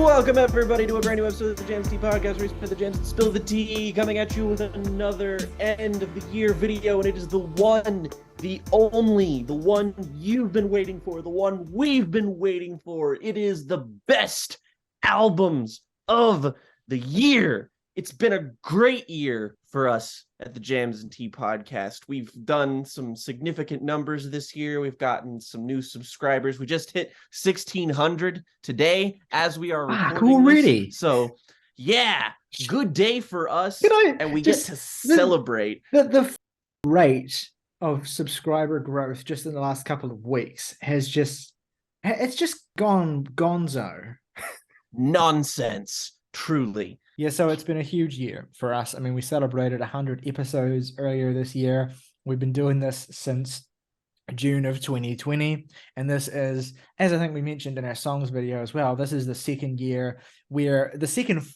Welcome everybody to a brand new episode of the Jams Tea Podcast, where we spit the jams and spill the tea, coming at you with another end of the year video, and it is the one, the only, the one you've been waiting for, the one we've been waiting for. It is the best albums of the year. It's been a great year for us at the Jams and Tea Podcast. We've done some significant numbers this year. We've gotten some new subscribers. We just hit 1,600 today as we are recording already. this. So, yeah, good day for us, and we get to celebrate. The rate of subscriber growth just in the last couple of weeks has just gone gonzo. Nonsense, truly. Yeah, so it's been a huge year for us. I mean, we celebrated 100 episodes earlier this year. We've been doing this since June of 2020. And this is, as I think we mentioned in our songs video as well, this is the second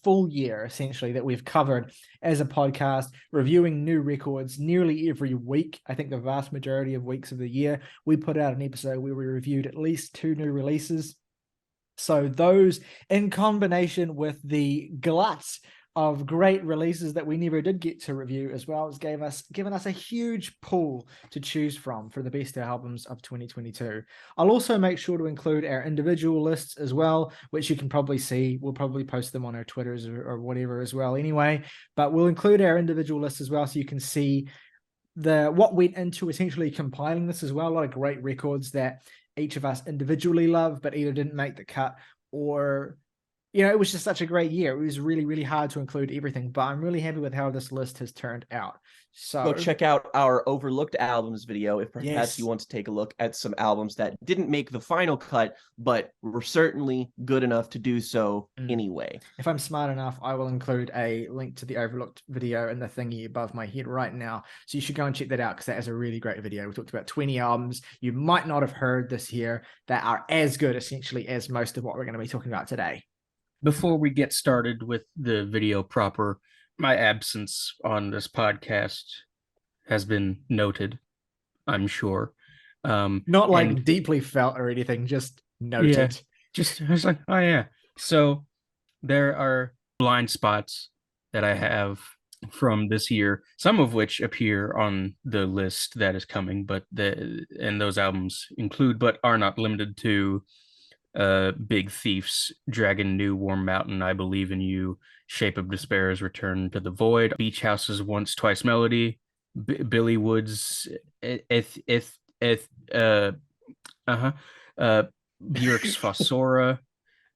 full year, essentially, that we've covered as a podcast, reviewing new records nearly every week. I think the vast majority of weeks of the year, we put out an episode where we reviewed at least 2 new releases. So those, in combination with the glut of great releases that we never did get to review as well, has given us a huge pool to choose from for the best albums of 2022. I'll also make sure to include our individual lists as well, which you can probably see. We'll probably post them on our Twitters or whatever as well anyway, but we'll include our individual lists as well so you can see what went into essentially compiling this as well. A lot of great records that each of us individually love, but either didn't make the cut or, it was just such a great year. It was really, really hard to include everything, but I'm really happy with how this list has turned out. So go check out our overlooked albums video if perhaps you want to take a look at some albums that didn't make the final cut, but were certainly good enough to do so anyway. If I'm smart enough, I will include a link to the overlooked video in the thingy above my head right now. So you should go and check that out because that is a really great video. We talked about 20 albums you might not have heard this year that are as good essentially as most of what we're going to be talking about today. Before we get started with the video proper, my absence on this podcast has been noted, I'm sure. Not like deeply felt or anything, just noted. Yeah, I was like, oh yeah. So there are blind spots that I have from this year, some of which appear on the list that is coming, and those albums include, but are not limited to, Big Thief's Dragon New Warm Mountain, I Believe in You, Shape of Despair's Return to the Void, Beach House's Once Twice Melody, Billy Wood's Björk's Fossora,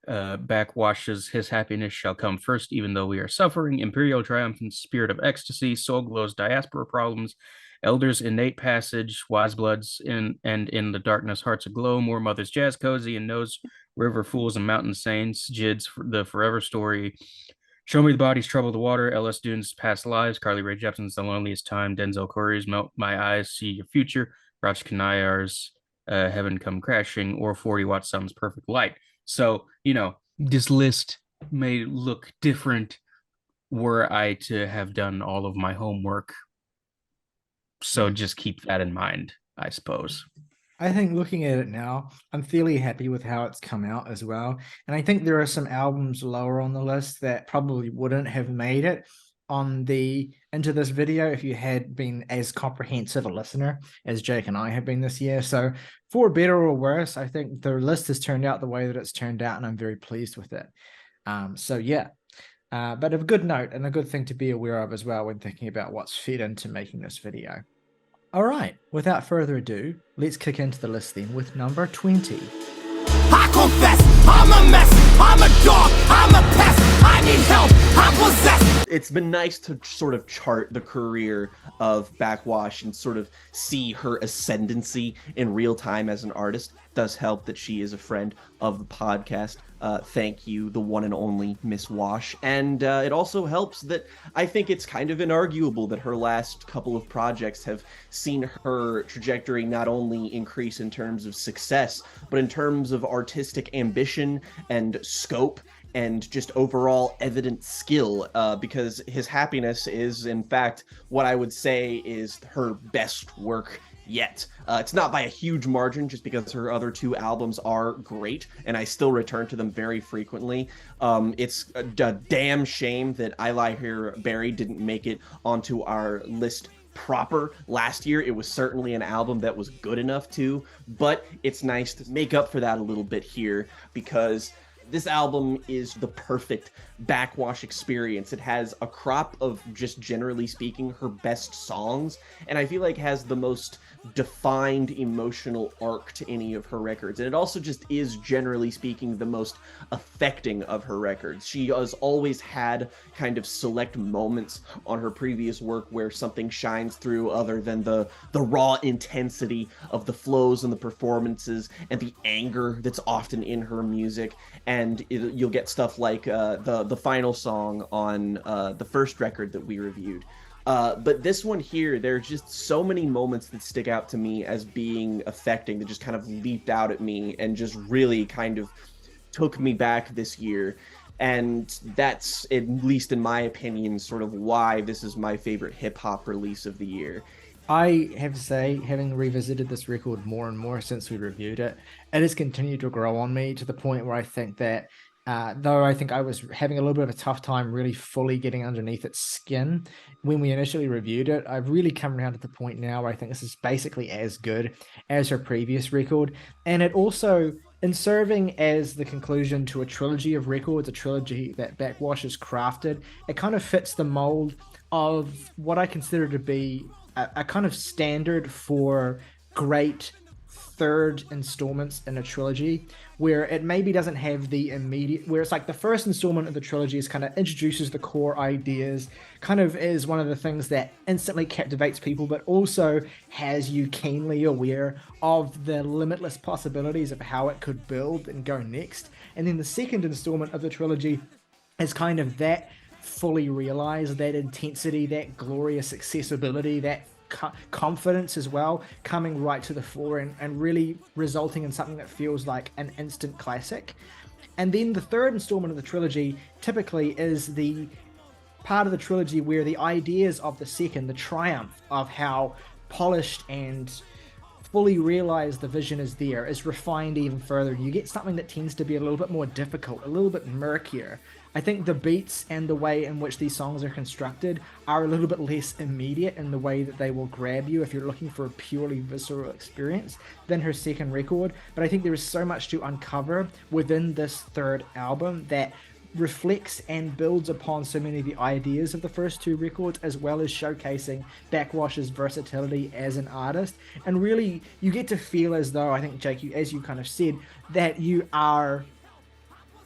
Backwash's His Happiness Shall Come First Even Though We Are Suffering, Imperial Triumphant's Spirit of Ecstasy, Soul Glow's Diaspora Problems, Elders' Innate Passage, Wise Bloods and In the Darkness Hearts Aglow, More Mother's Jazz Cozy and Nose, River Fools and Mountain Saints, Jid's The Forever Story, Show Me the Body's Trouble the Water, Ellis Dune's Past Lives, Carly Rae Jepsen's The Loneliest Time, Denzel Curry's Melt My Eyes, See Your Future, Raj Kanayar's Heaven Come Crashing, or 40 Watt Sum's Perfect Light. So, this list may look different were I to have done all of my homework. So just keep that in mind, I suppose. I think looking at it now, I'm fairly happy with how it's come out as well. And I think there are some albums lower on the list that probably wouldn't have made it into this video if you had been as comprehensive a listener as Jake and I have been this year. So for better or worse, I think the list has turned out the way that it's turned out, and I'm very pleased with it. But a good note and a good thing to be aware of as well when thinking about what's fed into making this video. All right, without further ado, let's kick into the list then with number 20. I confess, I'm a mess, I'm a dog, I'm a pest, I need help, I'm possessed. It's been nice to sort of chart the career of Backwash and sort of see her ascendancy in real time as an artist. It does help that she is a friend of the podcast. Thank you, the one and only Miss Wash. And it also helps that I think it's kind of inarguable that her last couple of projects have seen her trajectory not only increase in terms of success, but in terms of artistic ambition and scope and just overall evident skill, because His Happiness is, in fact, what I would say is her best work yet. It's not by a huge margin, just because her other 2 albums are great, and I still return to them very frequently. It's a damn shame that I Lie Here Buried didn't make it onto our list proper last year. It was certainly an album that was good enough to, but it's nice to make up for that a little bit here, because this album is the perfect backwash experience. It has a crop of, just generally speaking, her best songs, and I feel like has the most defined emotional arc to any of her records. And it also just is, generally speaking, the most affecting of her records. She has always had kind of select moments on her previous work where something shines through other than the raw intensity of the flows and the performances and the anger that's often in her music. And you'll get stuff like the final song on the first record that we reviewed. But this one here, there's just so many moments that stick out to me as being affecting, that just kind of leaped out at me and just really kind of took me back this year. And that's, at least in my opinion, sort of why this is my favorite hip-hop release of the year. I have to say, having revisited this record more and more since we reviewed it, it has continued to grow on me to the point where I think that though I think I was having a little bit of a tough time really fully getting underneath its skin when we initially reviewed it, I've really come around to the point now where I think this is basically as good as her previous record. And it also, in serving as the conclusion to a trilogy of records, a trilogy that Backwash has crafted, it kind of fits the mold of what I consider to be a kind of standard for great third installments in a trilogy, where it maybe doesn't have the immediate, where it's like the first installment of the trilogy is kind of introduces the core ideas, kind of is one of the things that instantly captivates people, but also has you keenly aware of the limitless possibilities of how it could build and go next. And then the second installment of the trilogy is kind of that fully realized, that intensity, that glorious accessibility, that confidence as well, coming right to the fore and really resulting in something that feels like an instant classic. And then the third installment of the trilogy typically is the part of the trilogy where the ideas of the second, the triumph of how polished and fully realized the vision is there, is refined even further. You get something that tends to be a little bit more difficult, a little bit murkier. I think the beats and the way in which these songs are constructed are a little bit less immediate in the way that they will grab you if you're looking for a purely visceral experience than her second record. But I think there is so much to uncover within this third album that reflects and builds upon so many of the ideas of the first 2 records, as well as showcasing Backwash's versatility as an artist. And really, you get to feel as though, I think, Jake, as you kind of said, that you are,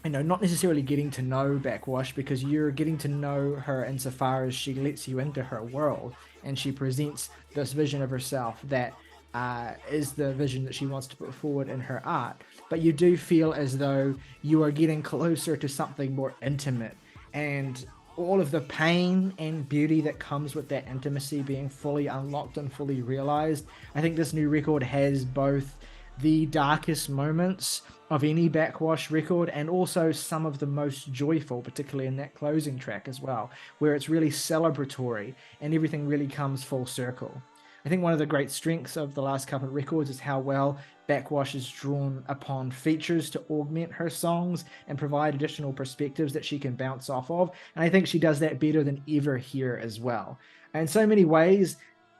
not necessarily getting to know Backwash, because you're getting to know her insofar as she lets you into her world and she presents this vision of herself that is the vision that she wants to put forward in her art. But you do feel as though you are getting closer to something more intimate, and all of the pain and beauty that comes with that intimacy being fully unlocked and fully realized. I think this new record has both the darkest moments of any Backwash record and also some of the most joyful, particularly in that closing track as well, where it's really celebratory and everything really comes full circle. I think one of the great strengths of the last couple of records is how well Backwash has drawn upon features to augment her songs and provide additional perspectives that she can bounce off of. And I think she does that better than ever here as well. And in so many ways,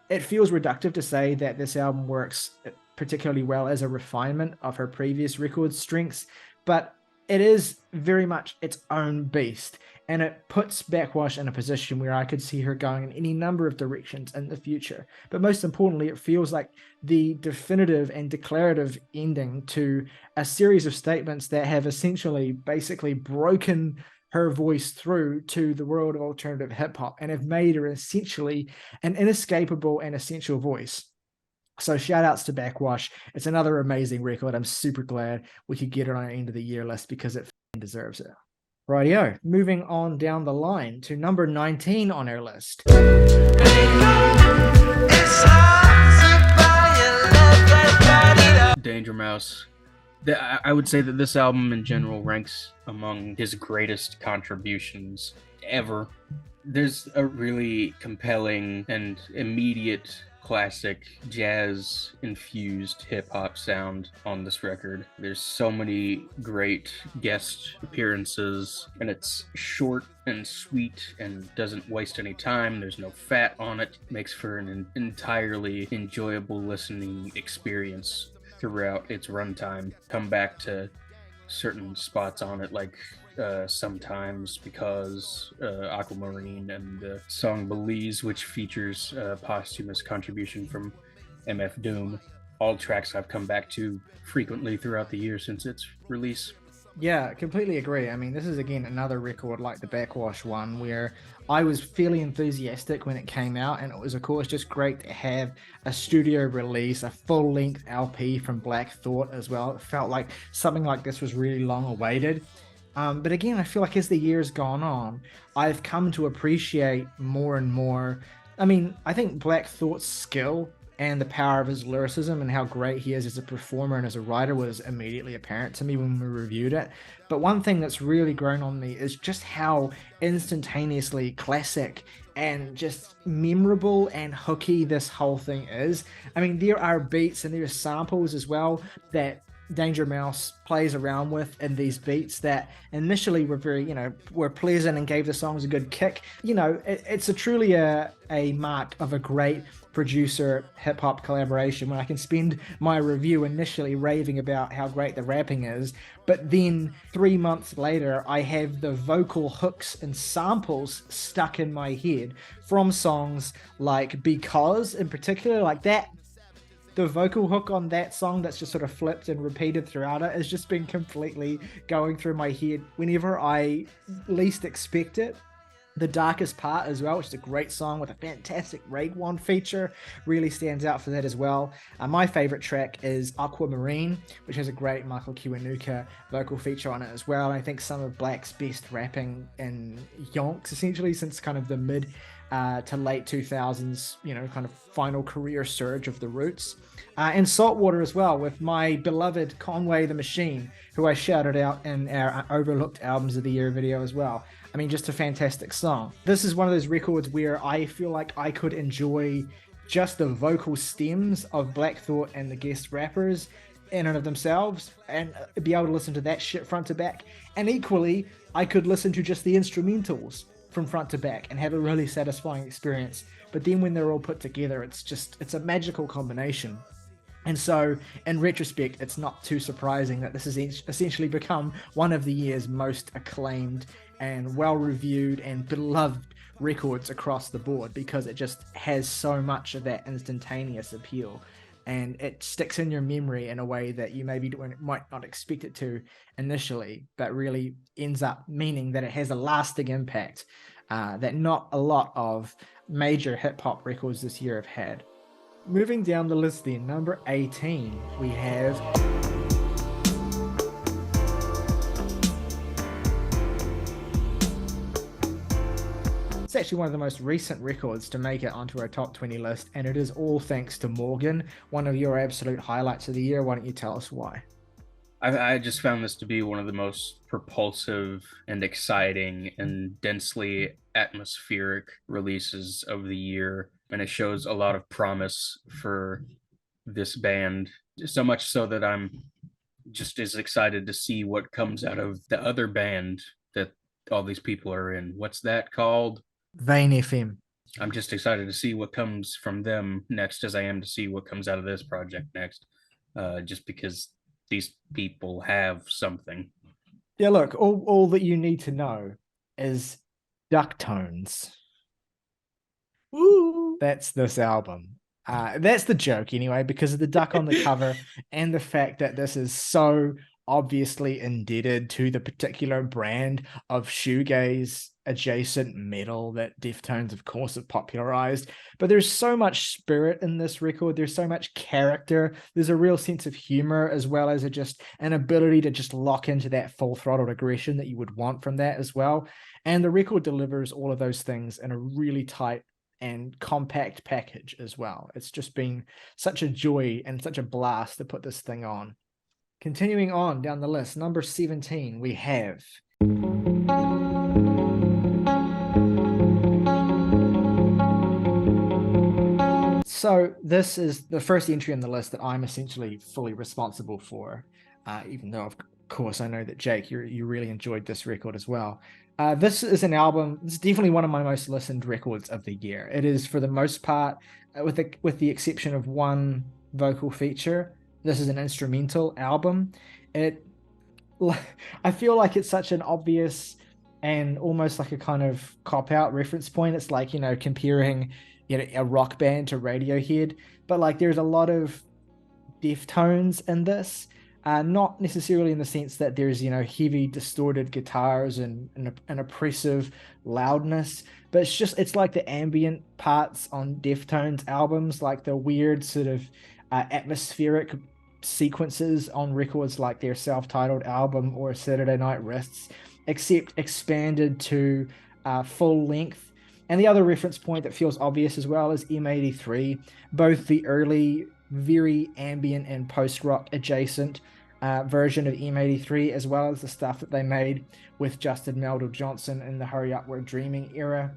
it feels reductive to say that this album works particularly well as a refinement of her previous record's strengths, but it is very much its own beast. And it puts Backwash in a position where I could see her going in any number of directions in the future. But most importantly, it feels like the definitive and declarative ending to a series of statements that have essentially basically broken her voice through to the world of alternative hip hop and have made her essentially an inescapable and essential voice. So shout outs to Backwash. It's another amazing record. I'm super glad we could get it on our end of the year list because it deserves it. Rightio, moving on down the line to number 19 on our list. Danger Mouse. I would say that this album in general ranks among his greatest contributions ever. There's a really compelling and immediate classic jazz infused hip hop sound on this record. There's so many great guest appearances, and it's short and sweet and doesn't waste any time. There's no fat on it. Makes for an entirely enjoyable listening experience throughout its runtime. Come back to certain spots on it, like sometimes because Aquamarine and the song Belize, which features a posthumous contribution from MF Doom. All tracks I've come back to frequently throughout the year since its release. Yeah, completely agree. I mean, this is again another record like the Backwash one where I was fairly enthusiastic when it came out, and it was of course just great to have a studio release, a full-length LP from Black Thought as well. It felt like something like this was really long awaited. But again, I feel like as the years gone on, I've come to appreciate more and more. I mean, I think Black Thought's skill and the power of his lyricism and how great he is as a performer and as a writer was immediately apparent to me when we reviewed it. But one thing that's really grown on me is just how instantaneously classic and just memorable and hooky this whole thing is. I mean, there are beats and there are samples as well that Danger Mouse plays around with in these beats that initially were very, were pleasant and gave the songs a good kick. It's truly a mark of a great producer hip hop collaboration when I can spend my review initially raving about how great the rapping is, but then 3 months later I have the vocal hooks and samples stuck in my head from songs like Because in particular, like that. The vocal hook on that song that's just sort of flipped and repeated throughout it has just been completely going through my head whenever I least expect it. The Darkest Part as well, which is a great song with a fantastic Raekwon feature, really stands out for that as well. My favorite track is Aquamarine, which has a great Michael Kiwanuka vocal feature on it as well. And I think some of Black's best rapping in yonks, essentially, since kind of the mid to late 2000s, kind of final career surge of the Roots. And Saltwater as well, with my beloved Conway the Machine, who I shouted out in our Overlooked Albums of the Year video as well. I mean, just a fantastic song. This is one of those records where I feel like I could enjoy just the vocal stems of Black Thought and the guest rappers in and of themselves and be able to listen to that shit front to back. And equally, I could listen to just the instrumentals from front to back and have a really satisfying experience. But then when they're all put together, it's a magical combination. And so, in retrospect, it's not too surprising that this has essentially become one of the year's most acclaimed and well-reviewed and beloved records across the board, because it just has so much of that instantaneous appeal. And it sticks in your memory in a way that you maybe might not expect it to initially, but really ends up meaning that it has a lasting impact that not a lot of major hip-hop records this year have had. Moving down the list then, number 18, we have... It's actually one of the most recent records to make it onto our top 20 list, and it is all thanks to Morgan, one of your absolute highlights of the year. Why don't you tell us why? I just found this to be one of the most propulsive and exciting and densely atmospheric releases of the year, and it shows a lot of promise for this band, so much so that I'm just as excited to see what comes out of the other band that all these people are in. What's that called? Vein FM. I'm just excited to see what comes from them next as I am to see what comes out of this project next, just because these people have something. Yeah, look, all that you need to know is duck tones. Woo! That's this album. That's the joke anyway, because of the duck on the cover and the fact that this is so obviously indebted to the particular brand of shoegaze adjacent metal that Deftones of course have popularized. But there's so much spirit in this record, there's so much character, there's a real sense of humor, as well as just an ability to just lock into that full throttled aggression that you would want from that as well. And the record delivers all of those things in a really tight and compact package as well. It's just been such a joy and such a blast to put this thing on. Continuing on down the list, number 17, we have... So this is the first entry on the list that I'm essentially fully responsible for, even though, of course, I know that, Jake, you really enjoyed this record as well. This is an album, it's definitely one of my most listened records of the year. It is, for the most part, with the exception of one vocal feature, this is an instrumental album. I feel like it's such an obvious and almost like a kind of cop-out reference point. It's like, comparing, a rock band to Radiohead, but like there's a lot of Deftones in this, not necessarily in the sense that there's heavy distorted guitars and an oppressive loudness, but it's like the ambient parts on Deftones albums, like the weird sort of atmospheric sequences on records like their self-titled album or Saturday Night Wrists, except expanded to full length. And the other reference point that feels obvious as well is M83, both the early very ambient and post-rock adjacent version of M83, as well as the stuff that they made with Justin Meldal-Johnson in the Hurry Up We're Dreaming era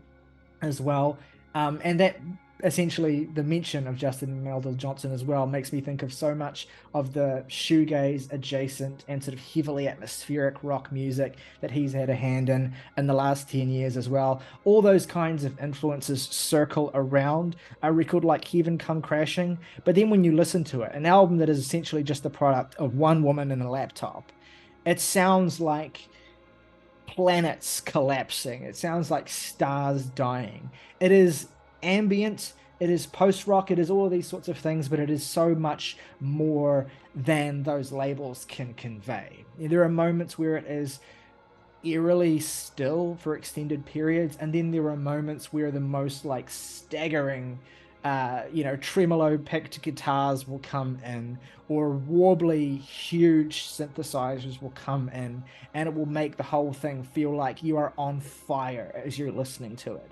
as well. And that essentially the mention of Justin Meldal-Johnson as well makes me think of so much of the shoegaze adjacent and sort of heavily atmospheric rock music that he's had a hand in the last 10 years as well. All those kinds of influences circle around a record like Heaven Come Crashing, but then when you listen to it, an album that is essentially just the product of one woman and a laptop, it sounds like planets collapsing. It sounds like stars dying. It is ambient, it is post-rock, it is all of these sorts of things, but it is so much more than those labels can convey. There are moments where it is eerily still for extended periods, and then there are moments where the most like staggering tremolo picked guitars will come in, or warbly huge synthesizers will come in, and it will make the whole thing feel like you are on fire as you're listening to it.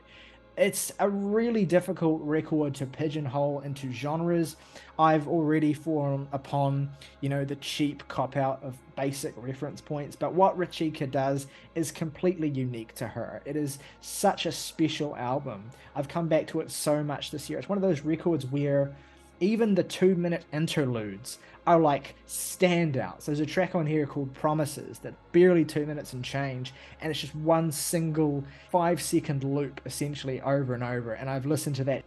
It's a really difficult record to pigeonhole into genres. I've already fallen upon, the cheap cop-out of basic reference points, but what Rachika does is completely unique to her. It is such a special album. I've come back to it so much this year. It's one of those records where even the 2-minute interludes are like standouts. There's a track on here called Promises that barely 2 minutes and change, and it's just one single 5-second loop essentially over and over, and I've listened to that,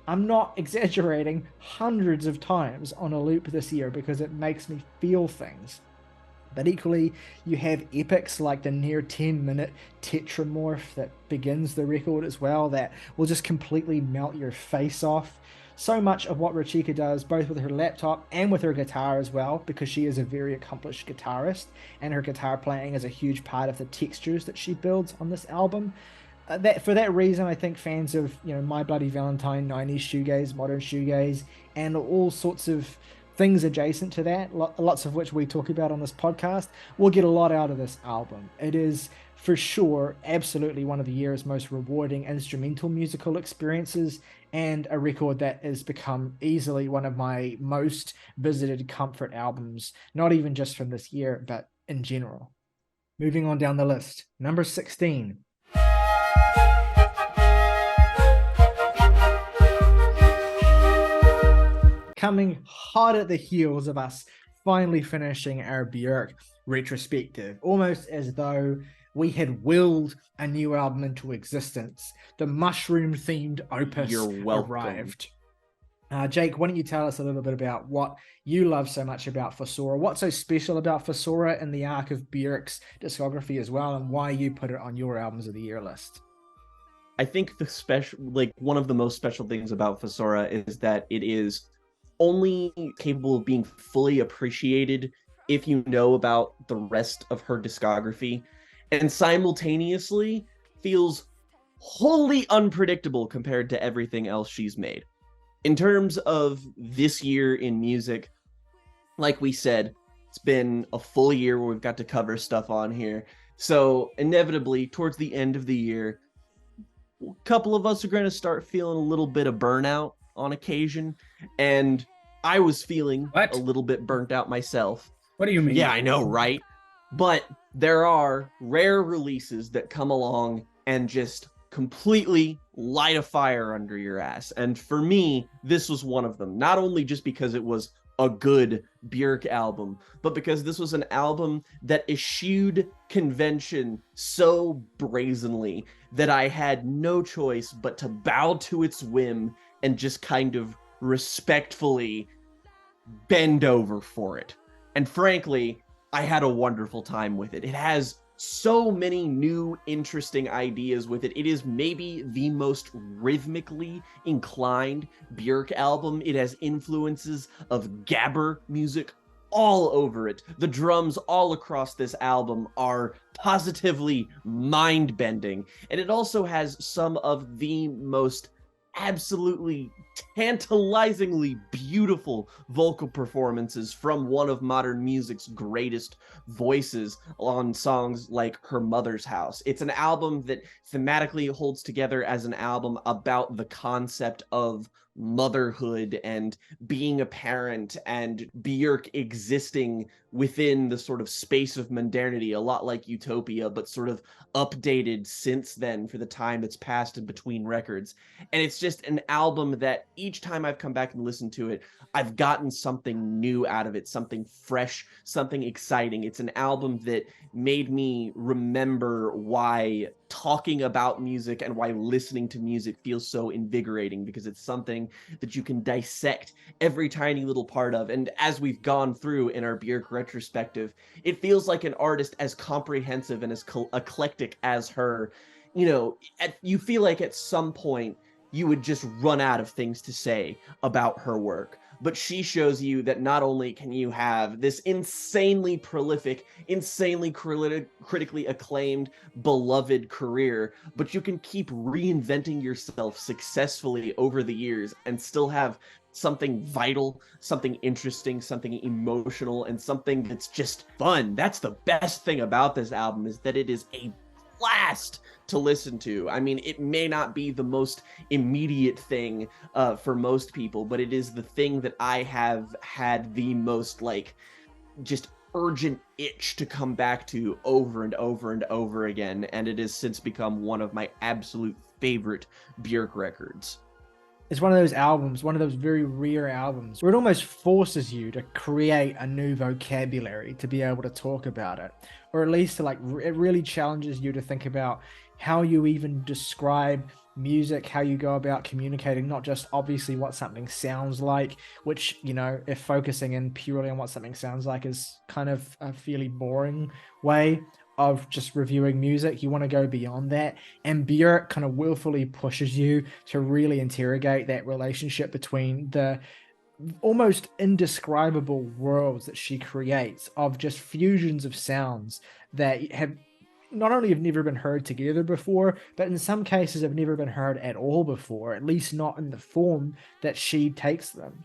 I'm not exaggerating, hundreds of times on a loop this year because it makes me feel things. But equally, you have epics like the near 10-minute Tetramorph that begins the record as well that will just completely melt your face off. So much of what Rachika does, both with her laptop and with her guitar as well, because she is a very accomplished guitarist, and her guitar playing is a huge part of the textures that she builds on this album. For that reason, I think fans of My Bloody Valentine, 90s shoegaze, modern shoegaze, and all sorts of things adjacent to that, lots of which we talk about on this podcast, will get a lot out of this album. It is for sure absolutely one of the year's most rewarding instrumental musical experiences, and a record that has become easily one of my most visited comfort albums, not even just from this year, but in general. Moving on down the list, number 16. Coming hot at the heels of us finally finishing our Björk retrospective, almost as though we had willed a new album into existence. The mushroom-themed opus arrived. Jake, why don't you tell us a little bit about what you love so much about Fossora? What's so special about Fossora in the arc of Björk's discography as well, and why you put it on your albums of the year list? I think one of the most special things about Fossora is that it is only capable of being fully appreciated if you know about the rest of her discography, and simultaneously feels wholly unpredictable compared to everything else she's made. In terms of this year in music, like we said, it's been a full year where we've got to cover stuff on here. So inevitably, towards the end of the year, a couple of us are going to start feeling a little bit of burnout on occasion. And I was feeling a little bit burnt out myself. What do you mean? Yeah, I know, right? But there are rare releases that come along and just completely light a fire under your ass. And for me, this was one of them. Not only just because it was a good Björk album, but because this was an album that eschewed convention so brazenly that I had no choice but to bow to its whim and just kind of respectfully bend over for it. And frankly, I had a wonderful time with it. It has so many new interesting ideas with it. It is maybe the most rhythmically inclined Björk album. It has influences of gabber music all over it. The drums all across this album are positively mind-bending, and it also has some of the most absolutely tantalizingly beautiful vocal performances from one of modern music's greatest voices on songs like Her Mother's House. It's an album that thematically holds together as an album about the concept of motherhood and being a parent, and Björk existing within the sort of space of modernity, a lot like Utopia, but sort of updated since then for the time that's passed in between records. And it's just an album that each time I've come back and listened to it, I've gotten something new out of it, something fresh, something exciting. It's an album that made me remember why talking about music and why listening to music feels so invigorating, because it's something that you can dissect every tiny little part of. And as we've gone through in our Björk retrospective, it feels like an artist as comprehensive and as eclectic as her. You know, you feel like at some point you would just run out of things to say about her work. But she shows you that not only can you have this insanely prolific, insanely critically acclaimed, beloved career, but you can keep reinventing yourself successfully over the years and still have something vital, something interesting, something emotional, and something that's just fun. That's the best thing about this album, is that it is a blast to listen to. I mean, it may not be the most immediate thing for most people, but it is the thing that I have had the most, like, just urgent itch to come back to over and over and over again, and it has since become one of my absolute favorite Björk records. It's one of those albums, one of those very rare albums, where it almost forces you to create a new vocabulary to be able to talk about it. Or at least to, like, it really challenges you to think about how you even describe music, how you go about communicating, not just obviously what something sounds like, which, you know, if focusing in purely on what something sounds like is kind of a fairly boring way of just reviewing music. You want to go beyond that, and Björk kind of willfully pushes you to really interrogate that relationship between the almost indescribable worlds that she creates of just fusions of sounds that have not only have never been heard together before, but in some cases have never been heard at all before, at least not in the form that she takes them.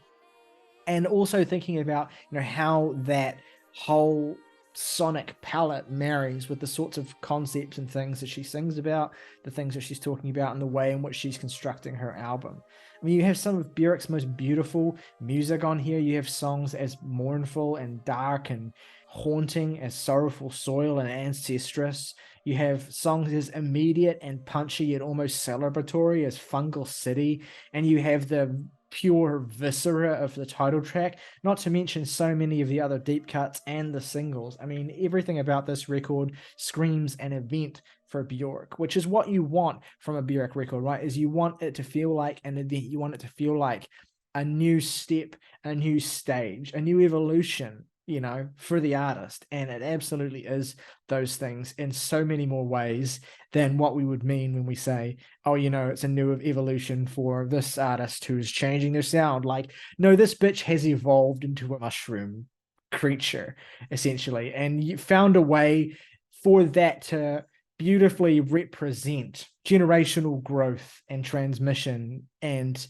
And also thinking about, you know, how that whole sonic palette marries with the sorts of concepts and things that she sings about, the things that she's talking about, and the way in which she's constructing her album. I mean, you have some of Björk's most beautiful music on here. You have songs as mournful and dark and haunting as Sorrowful Soil and Ancestress. You have songs as immediate and punchy yet almost celebratory as Fungal City. And you have the pure viscera of the title track, not to mention so many of the other deep cuts and the singles. I mean, everything about this record screams an event for Björk, which is what you want from a Björk record, right? Is you want it to feel like an event. You want it to feel like a new step, a new stage, a new evolution, you know, for the artist. And it absolutely is those things in so many more ways than what we would mean when we say, oh, you know, it's a new evolution for this artist who's changing their sound. Like, no, this bitch has evolved into a mushroom creature, essentially. And you found a way for that to beautifully represent generational growth and transmission and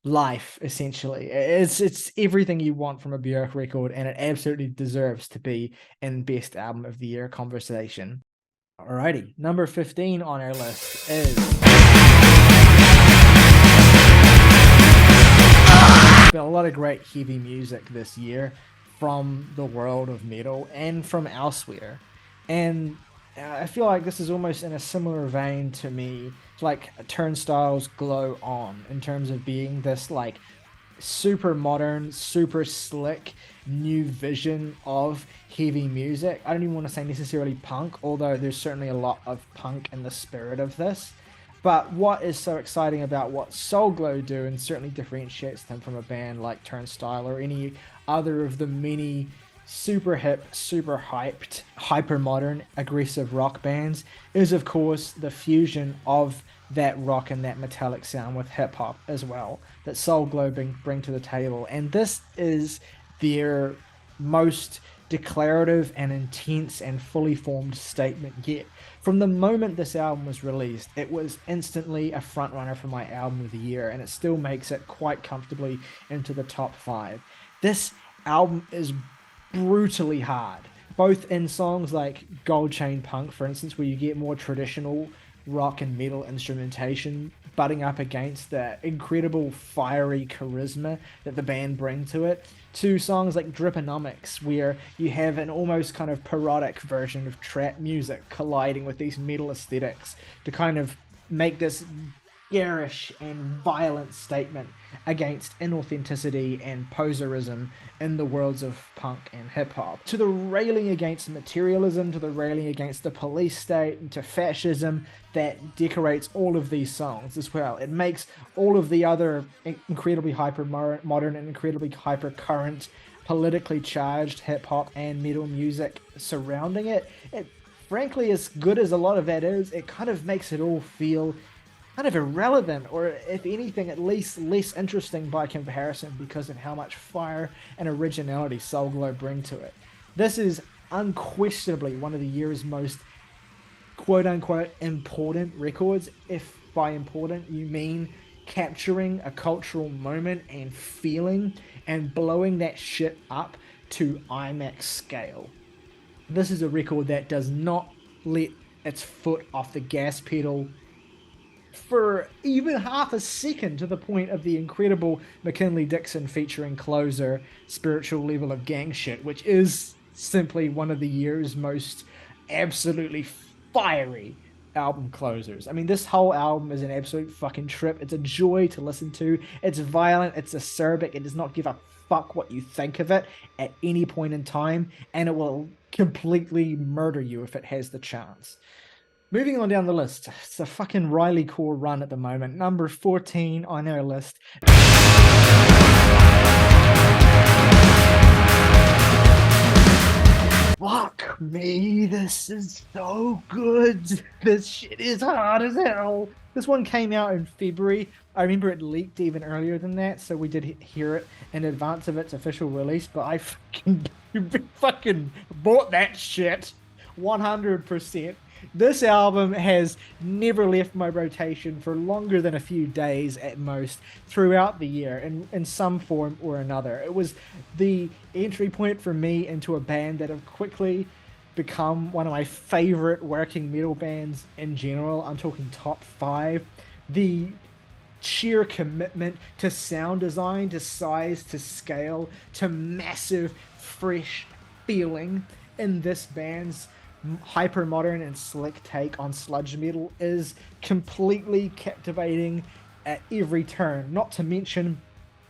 life, essentially. It's everything you want from a Björk record, and it absolutely deserves to be in Best Album of the Year conversation. Alrighty, number 15 on our list is been a lot of great heavy music this year from the world of metal and from elsewhere. And I feel like this is almost in a similar vein to me, to like Turnstile's Glow On, in terms of being this like super modern, super slick new vision of heavy music. I don't even want to say necessarily punk, although there's certainly a lot of punk in the spirit of this. But what is so exciting about what Soul Glow do, and certainly differentiates them from a band like Turnstile or any other of the many super hip, super hyped, hyper modern, aggressive rock bands, is of course the fusion of that rock and that metallic sound with hip hop as well that Soul Glow bring to the table. And this is their most declarative and intense and fully formed statement yet. From the moment this album was released, it was instantly a frontrunner for my album of the year, and it still makes it quite comfortably into the top 5. This album is brutally hard, both in songs like Gold Chain Punk, for instance, where you get more traditional rock and metal instrumentation butting up against the incredible fiery charisma that the band bring to it, to songs like Driponomics, where you have an almost kind of parodic version of trap music colliding with these metal aesthetics to kind of make this garish and violent statement against inauthenticity and poserism in the worlds of punk and hip-hop, to the railing against materialism, to the railing against the police state, and to fascism that decorates all of these songs as well. It makes all of the other incredibly hyper-modern and incredibly hyper-current, politically charged hip-hop and metal music surrounding it. It, frankly, as good as a lot of that is, it kind of makes it all feel kind of irrelevant, or if anything, at least less interesting by comparison, because of how much fire and originality Soul Glow bring to it. This is unquestionably one of the year's most quote-unquote important records, if by important you mean capturing a cultural moment and feeling and blowing that shit up to IMAX scale. This is a record that does not let its foot off the gas pedal for even half a second, to the point of the incredible McKinley Dixon featuring Closer Spiritual Level of Gang Shit, which is simply one of the year's most absolutely fiery album closers. I mean, this whole album is an absolute fucking trip. It's a joy to listen to. It's violent, it's acerbic, it does not give a fuck what you think of it at any point in time, and it will completely murder you if it has the chance. Moving on down the list, it's a fucking Riley Core run at the moment. Number 14 on our list. Fuck me, this is so good. This shit is hard as hell. This one came out in February. I remember it leaked even earlier than that, so we did hear it in advance of its official release, but I fucking bought that shit 100%. This album has never left my rotation for longer than a few days at most throughout the year in some form or another. It was the entry point for me into a band that have quickly become one of my favorite working metal bands in general. I'm talking top 5. The sheer commitment to sound design, to size, to scale, to massive, fresh feeling in this band's hyper modern and slick take on sludge metal is completely captivating at every turn, not to mention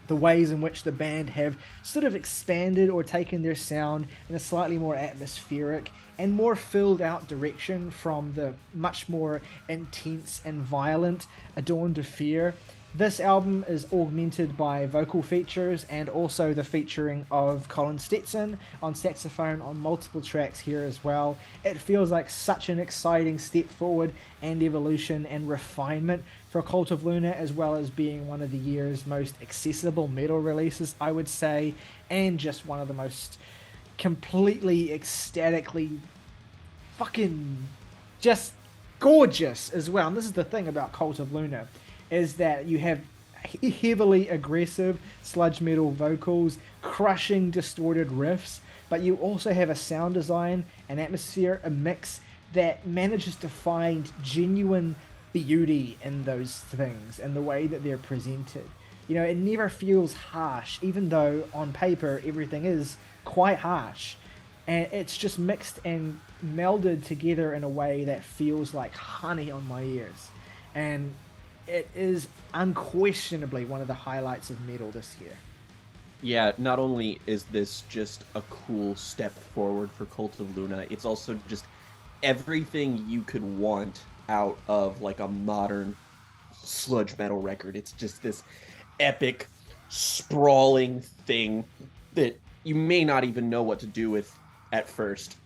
the ways in which the band have sort of expanded or taken their sound in a slightly more atmospheric and more filled out direction from the much more intense and violent Adorned to Fear. This album is augmented by vocal features and also the featuring of Colin Stetson on saxophone on multiple tracks here as well. It feels like such an exciting step forward and evolution and refinement for Cult of Luna, as well as being one of the year's most accessible metal releases, I would say, and just one of the most completely ecstatically fucking just gorgeous as well. And this is the thing about Cult of Luna, is that you have heavily aggressive sludge metal vocals, crushing distorted riffs, but you also have a sound design, an atmosphere, a mix that manages to find genuine beauty in those things and the way that they're presented. You know, it never feels harsh, even though on paper everything is quite harsh. and it's just mixed and melded together in a way that feels like honey on my ears. And it is unquestionably one of the highlights of metal this year. Yeah, not only is this just a cool step forward for Cult of Luna, it's also just everything you could want out of like a modern sludge metal record. It's just this epic, sprawling thing that you may not even know what to do with at first.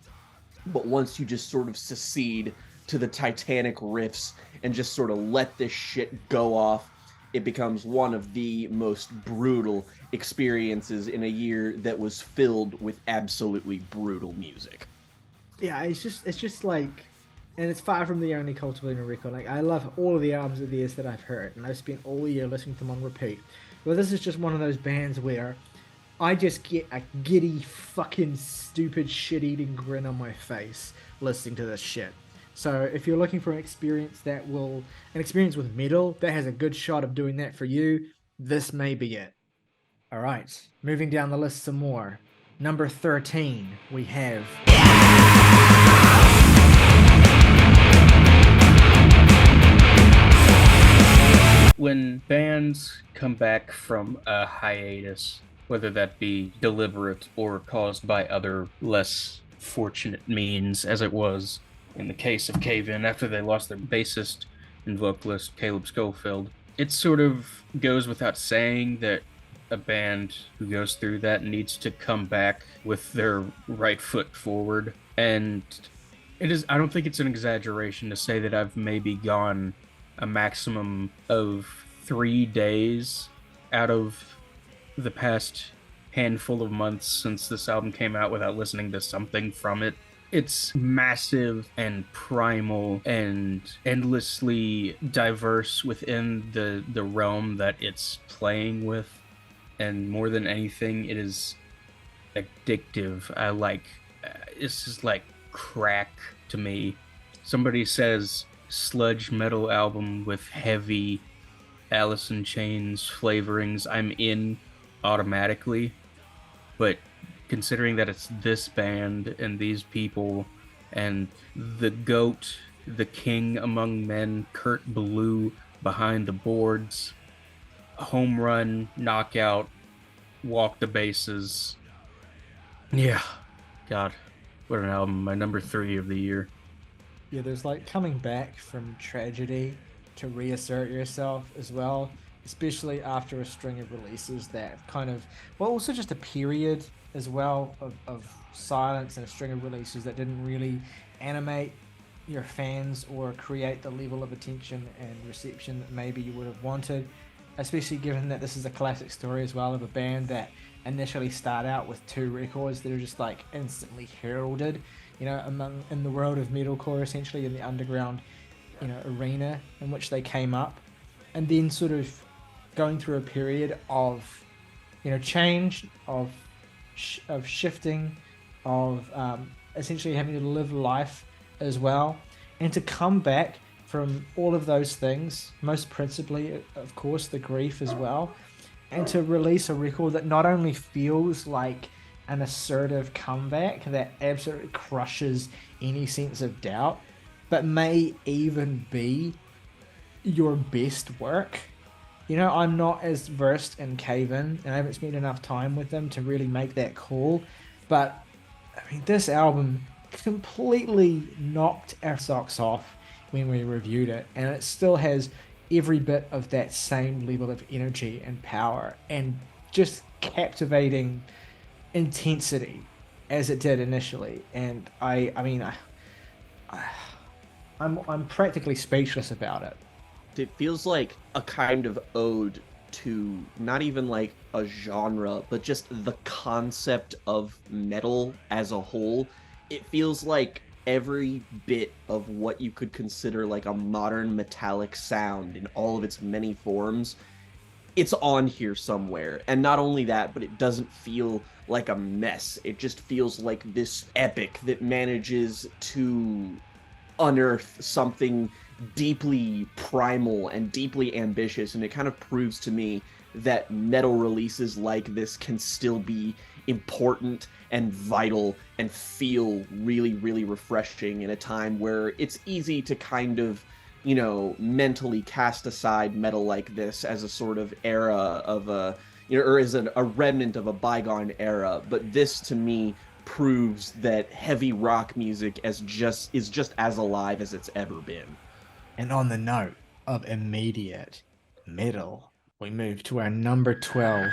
But once you just sort of secede to the titanic riffs and just sort of let this shit go off, it becomes one of the most brutal experiences in a year that was filled with absolutely brutal music. Yeah, it's just like, and it's far from the only Cult of Luna record. Like, I love all of the albums of theirs that I've heard, and I've spent all year listening to them on repeat. But this is just one of those bands where I just get a giddy, fucking stupid, shit-eating grin on my face listening to this shit. So if you're looking for an experience with metal that has a good shot of doing that for you, this may be it. All right, moving down the list some more. Number 13, we have... When bands come back from a hiatus, whether that be deliberate or caused by other less fortunate means, as it was in the case of Cave In after they lost their bassist and vocalist Caleb Schofield, it sort of goes without saying that a band who goes through that needs to come back with their right foot forward. And I don't think it's an exaggeration to say that I've maybe gone a maximum of 3 days out of the past handful of months since this album came out without listening to something from it. It's massive and primal and endlessly diverse within the realm that it's playing with. And more than anything, it is addictive. This is like crack to me. Somebody says sludge metal album with heavy Alice in Chains flavorings, I'm in automatically. But considering that it's this band and these people and the GOAT, the king among men, Kurt Ballou behind the boards, home run, knockout, walk the bases. Yeah, God, what an album. My number 3 of the year. Yeah, there's like coming back from tragedy to reassert yourself as well, especially after a string of releases that kind of, well, also just a period as well of silence and a string of releases that didn't really animate your fans or create the level of attention and reception that maybe you would have wanted, especially given that this is a classic story as well of a band that initially start out with 2 records that are just like instantly heralded, in the world of metalcore, essentially in the underground, arena in which they came up, and then sort of going through a period of, change, of shifting, of essentially having to live life as well, and to come back from all of those things, most principally, of course, the grief as well, and to release a record that not only feels like an assertive comeback that absolutely crushes any sense of doubt, but may even be your best work. I'm not as versed in Cave In, and I haven't spent enough time with them to really make that call, but I mean, this album completely knocked our socks off when we reviewed it, and it still has every bit of that same level of energy and power and just captivating intensity as it did initially. And I'm practically speechless about it. It feels like a kind of ode to not even like a genre, but just the concept of metal as a whole. It feels like every bit of what you could consider like a modern metallic sound in all of its many forms, it's on here somewhere. And not only that, but it doesn't feel like a mess. It just feels like this epic that manages to unearth something deeply primal and deeply ambitious, and it kind of proves to me that metal releases like this can still be important and vital and feel really, really refreshing in a time where it's easy to kind of, mentally cast aside metal like this as a sort of era of or as a remnant of a bygone era. But this, to me, proves that heavy rock music is just as alive as it's ever been. And on the note of immediate metal, we move to our number 12.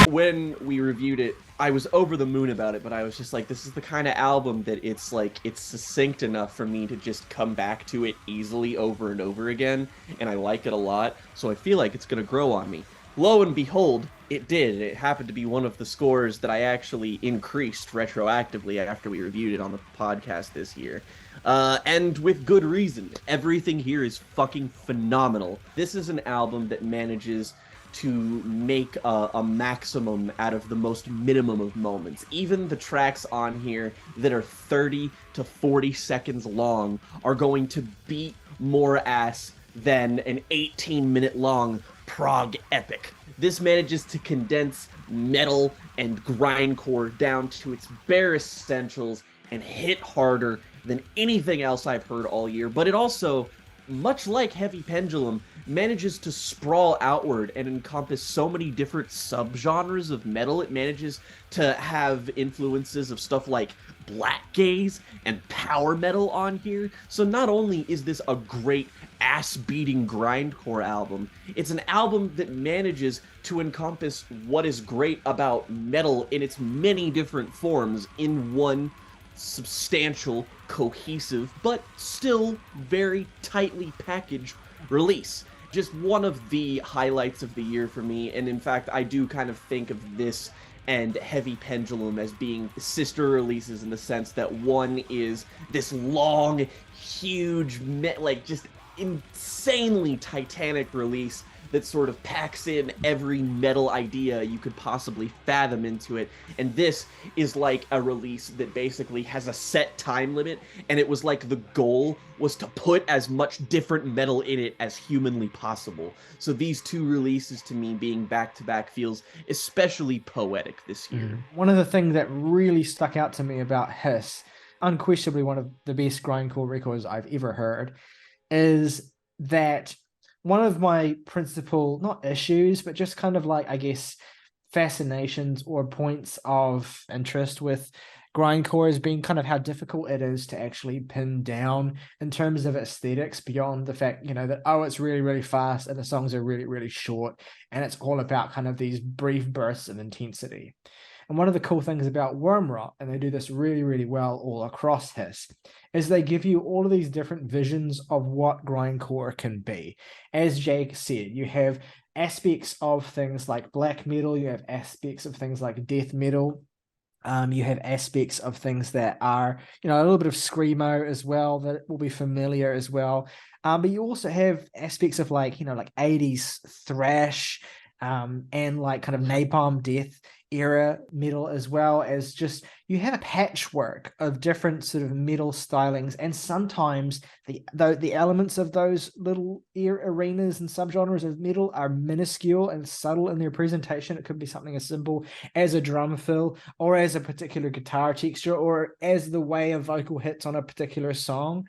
When we reviewed it, I was over the moon about it, but I was just like, this is the kind of album that it's succinct enough for me to just come back to it easily over and over again, and I like it a lot, so I feel like it's going to grow on me. Lo and behold, it did. It happened to be one of the scores that I actually increased retroactively after we reviewed it on the podcast this year. And with good reason. Everything here is fucking phenomenal. This is an album that manages to make a maximum out of the most minimum of moments. Even the tracks on here that are 30 to 40 seconds long are going to beat more ass than an 18-minute long prog epic. This manages to condense metal and grindcore down to its bare essentials and hit harder than anything else I've heard all year, but it also, much like Heavy Pendulum, manages to sprawl outward and encompass so many different subgenres of metal. It manages to have influences of stuff like black gaze and power metal on here. So not only is this a great ass-beating grindcore album, it's an album that manages to encompass what is great about metal in its many different forms in one substantial, cohesive, but still very tightly packaged release. Just one of the highlights of the year for me, and in fact, I do kind of think of this and Heavy Pendulum as being sister releases in the sense that one is this long, huge, just insanely titanic release that sort of packs in every metal idea you could possibly fathom into it. And this is like a release that basically has a set time limit, and it was like the goal was to put as much different metal in it as humanly possible. So these two releases, to me, being back-to-back, feels especially poetic this year. One of the things that really stuck out to me about Hiss, unquestionably one of the best grindcore records I've ever heard, is that one of my principal, not issues, but just kind of like, I guess, fascinations or points of interest with grindcore has been kind of how difficult it is to actually pin down in terms of aesthetics beyond the fact, that, it's really, really fast and the songs are really, really short and it's all about kind of these brief bursts of intensity. And one of the cool things about Wormrot, and they do this really, really well all across Hiss, is they give you all of these different visions of what grindcore can be. As Jake said, you have aspects of things like black metal, you have aspects of things like death metal, you have aspects of things that are, a little bit of screamo as well, that will be familiar as well. But you also have aspects of like 80s thrash, and like kind of napalm death era metal, as well as just you have a patchwork of different sort of metal stylings, and sometimes the elements of those little arenas and subgenres of metal are minuscule and subtle in their presentation. It could be something as simple as a drum fill, or as a particular guitar texture, or as the way a vocal hits on a particular song,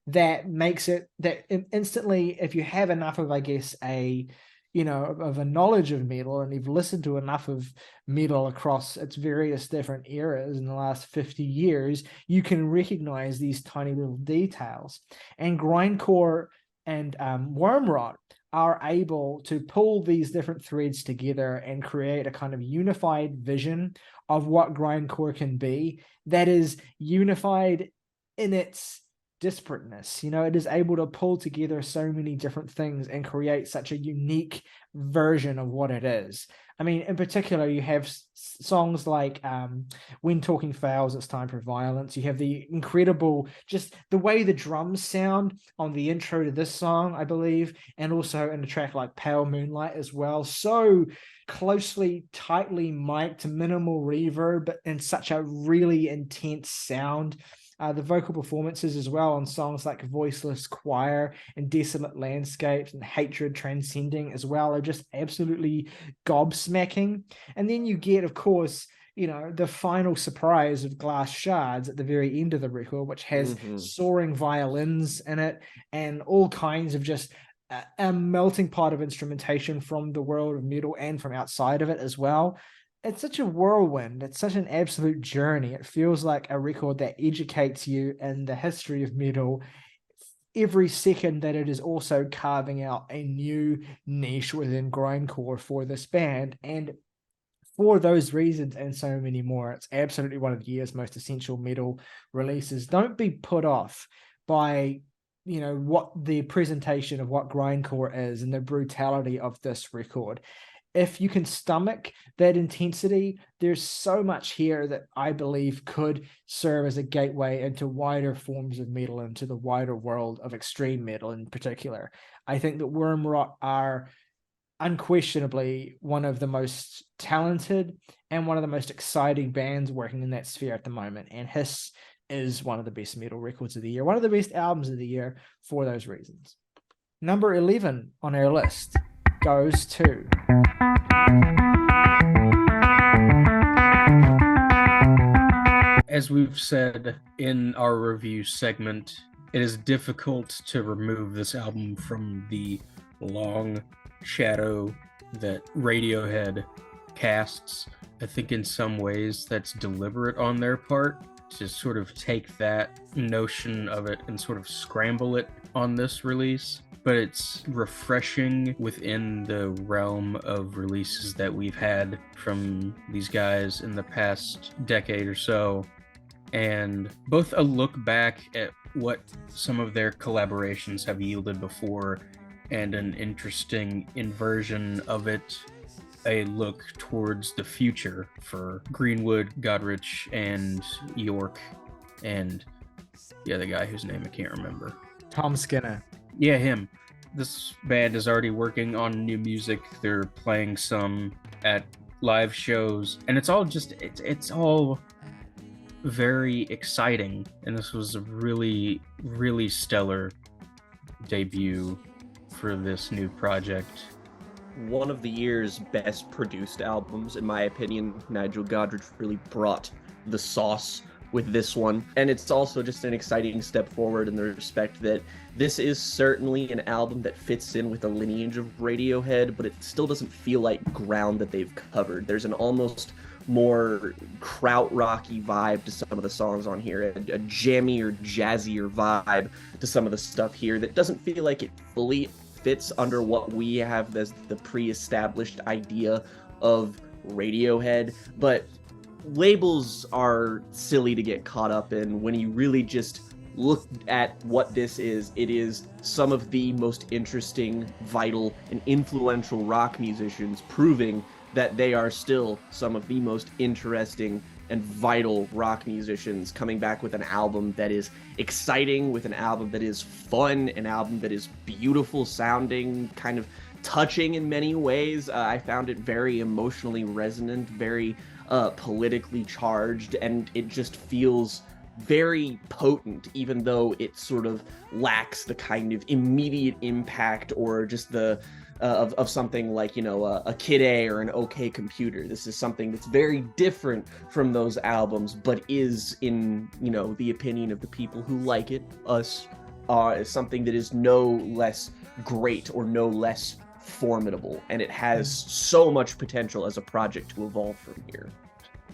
that makes it that instantly, if you have enough of, I guess, of a knowledge of metal, and you've listened to enough of metal across its various different eras in the last 50 years, you can recognize these tiny little details. And grindcore and Wormrot are able to pull these different threads together and create a kind of unified vision of what grindcore can be, that is unified in its disparateness. It is able to pull together so many different things and create such a unique version of what it is. I mean, in particular, you have songs like When Talking Fails, It's Time for Violence. You have the incredible, just the way the drums sound on the intro to this song, I believe, and also in a track like Pale Moonlight as well. So closely, tightly mic'd, minimal reverb, but in such a really intense sound. The vocal performances as well on songs like Voiceless Choir and Desolate Landscapes and Hatred Transcending as well are just absolutely gobsmacking. And then you get, of course, the final surprise of Glass Shards at the very end of the record, which has soaring violins in it and all kinds of just a melting pot of instrumentation from the world of metal and from outside of it as well. It's such a whirlwind. It's such an absolute journey. It feels like a record that educates you in the history of metal every second that it is also carving out a new niche within grindcore for this band. And for those reasons and so many more, it's absolutely one of the year's most essential metal releases. Don't be put off by, what the presentation of what grindcore is and the brutality of this record. If you can stomach that intensity, there's so much here that I believe could serve as a gateway into wider forms of metal, into the wider world of extreme metal in particular. I think that Wormrot are unquestionably one of the most talented and one of the most exciting bands working in that sphere at the moment. And Hiss is one of the best metal records of the year, one of the best albums of the year for those reasons. Number 11 on our list goes to as we've said in our review segment, it is difficult to remove this album from the long shadow that Radiohead casts. I think in some ways that's deliberate on their part to sort of take that notion of it and sort of scramble it on this release. But it's refreshing within the realm of releases that we've had from these guys in the past decade or so. And both a look back at what some of their collaborations have yielded before and an interesting inversion of it, a look towards the future for Greenwood, Godrich, and York, and the guy whose name I can't remember. Tom Skinner. Yeah, him. This band is already working on new music. They're playing some at live shows, and it's all very exciting. And this was a really, really stellar debut for this new project. One of the year's best produced albums, in my opinion. Nigel Godrich really brought the sauce with this one, and it's also just an exciting step forward in the respect that this is certainly an album that fits in with the lineage of Radiohead, but it still doesn't feel like ground that they've covered. There's an almost more krautrocky vibe to some of the songs on here, a jammier, jazzier vibe to some of the stuff here that doesn't feel like it fully fits under what we have as the pre-established idea of Radiohead. But labels are silly to get caught up in when you really just look at what this is. It is some of the most interesting, vital, and influential rock musicians proving that they are still some of the most interesting and vital rock musicians coming back with an album that is exciting, with an album that is fun, an album that is beautiful sounding, kind of touching in many ways. I found it very emotionally resonant, very politically charged, and it just feels very potent, even though it sort of lacks the kind of immediate impact or just the of something like, a Kid A or an OK Computer. This is something that's very different from those albums, but is, in the opinion of the people who like it, us, is something that is no less great or no less formidable, and it has so much potential as a project to evolve from here.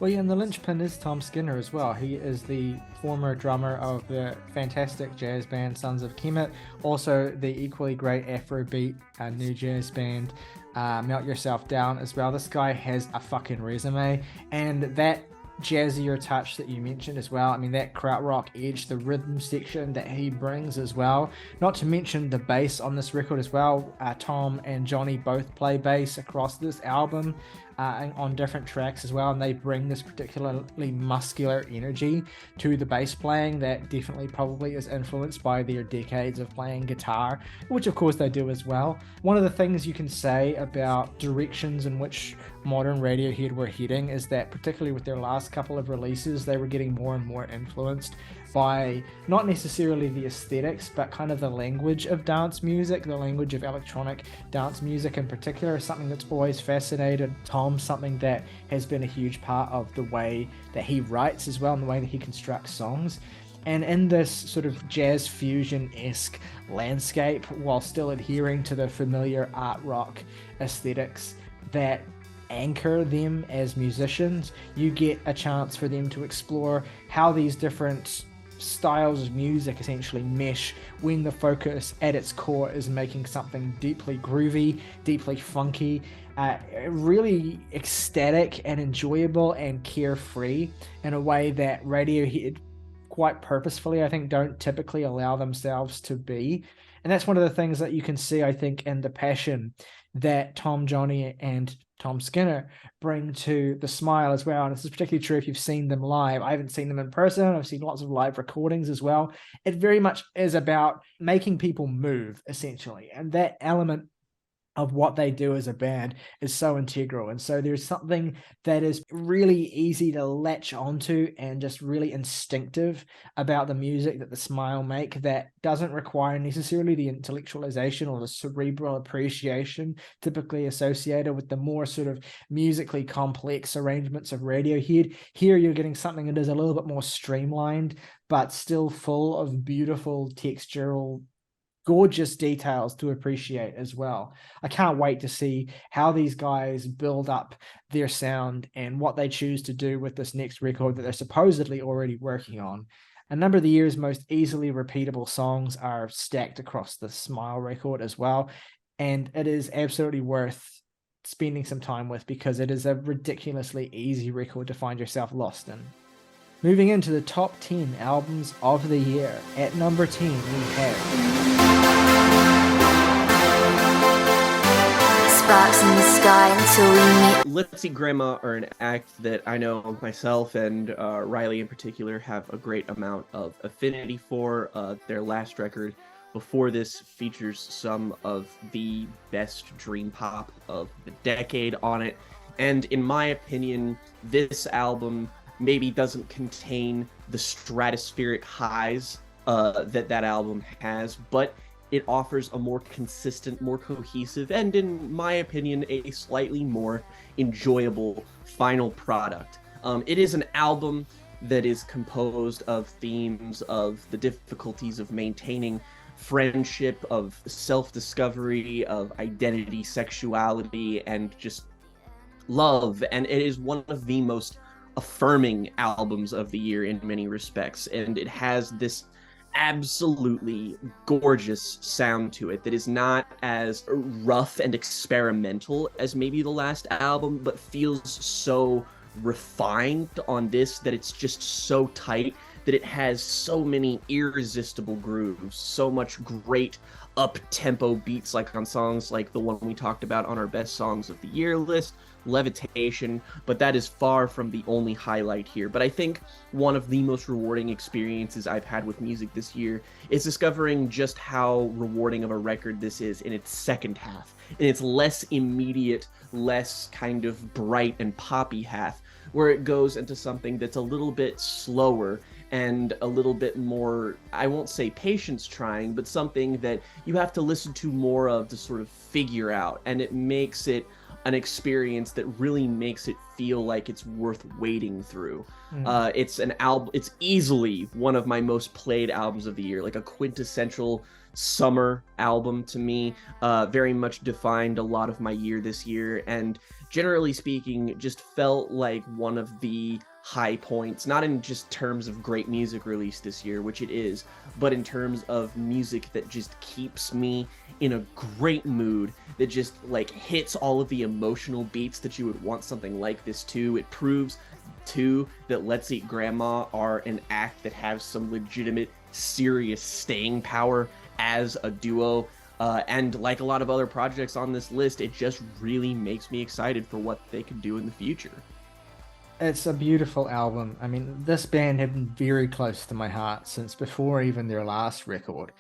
Well, yeah, and the linchpin is Tom Skinner as well. He is the former drummer of the fantastic jazz band Sons of Kemet, also the equally great Afrobeat new jazz band Melt Yourself Down as well. This guy has a fucking resume, and that jazzier touch that you mentioned as well, I mean, that krautrock edge, the rhythm section that he brings as well, not to mention the bass on this record as well. Tom and Johnny both play bass across this album on different tracks as well, and they bring this particularly muscular energy to the bass playing that definitely probably is influenced by their decades of playing guitar, which of course they do as well. One of the things you can say about directions in which modern Radiohead were heading is that, particularly with their last couple of releases, they were getting more and more influenced by not necessarily the aesthetics, but kind of the language of dance music, the language of electronic dance music in particular, is something that's always fascinated Tom, something that has been a huge part of the way that he writes as well, and the way that he constructs songs. And in this sort of jazz fusion-esque landscape, while still adhering to the familiar art rock aesthetics that anchor them as musicians, you get a chance for them to explore how these different styles of music essentially mesh when the focus at its core is making something deeply groovy, deeply funky, really ecstatic and enjoyable and carefree in a way that Radiohead quite purposefully, I think, don't typically allow themselves to be. And that's one of the things that you can see, I think, in the passion that Tom Johnny and Tom Skinner bring to The Smile as well. And this is particularly true if you've seen them live. I haven't seen them in person. I've seen lots of live recordings as well. It very much is about making people move, essentially. And that element of what they do as a band is so integral. And so there's something that is really easy to latch onto and just really instinctive about the music that The Smile make that doesn't require necessarily the intellectualization or the cerebral appreciation typically associated with the more sort of musically complex arrangements of Radiohead. Here you're getting something that is a little bit more streamlined, but still full of beautiful textural, gorgeous details to appreciate as well. I can't wait to see how these guys build up their sound and what they choose to do with this next record that they're supposedly already working on. A number of the year's most easily repeatable songs are stacked across the Smile record as well, and it is absolutely worth spending some time with because it is a ridiculously easy record to find yourself lost in. Moving into the top 10 albums of the year. At number 10, we have Sparks in the Sky Until We Meet. Let's Eat Grandma are an act that I know myself and Riley in particular have a great amount of affinity for. Their last record before this features some of the best dream pop of the decade on it. And in my opinion, this album maybe doesn't contain the stratospheric highs that album has, but it offers a more consistent, more cohesive, and in my opinion, a slightly more enjoyable final product. It is an album that is composed of themes of the difficulties of maintaining friendship, of self-discovery, of identity, sexuality, and just love. And it is one of the most affirming albums of the year in many respects, and it has this absolutely gorgeous sound to it that is not as rough and experimental as maybe the last album, but feels so refined on this that it's just so tight that it has so many irresistible grooves, so much great up-tempo beats, like on songs like the one we talked about on our best songs of the year list, Levitation, but that is far from the only highlight here. But I think one of the most rewarding experiences I've had with music this year is discovering just how rewarding of a record this is in its second half, in its less immediate, less kind of bright and poppy half, where it goes into something that's a little bit slower and a little bit more, I won't say patience trying, but something that you have to listen to more of to sort of figure out, and it makes it an experience that really makes it feel like it's worth waiting through. It's an album, it's easily one of my most played albums of the year, like a quintessential summer album to me. Very much defined a lot of my year this year, and generally speaking, just felt like one of the high points, not in just terms of great music released this year, which it is, but in terms of music that just keeps me in a great mood, that just like hits all of the emotional beats that you would want something like this to. It proves too that Let's Eat Grandma are an act that have some legitimate, serious staying power as a duo. And like a lot of other projects on this list, it just really makes me excited for what they could do in the future. It's a beautiful album. I mean, this band have been very close to my heart since before even their last record.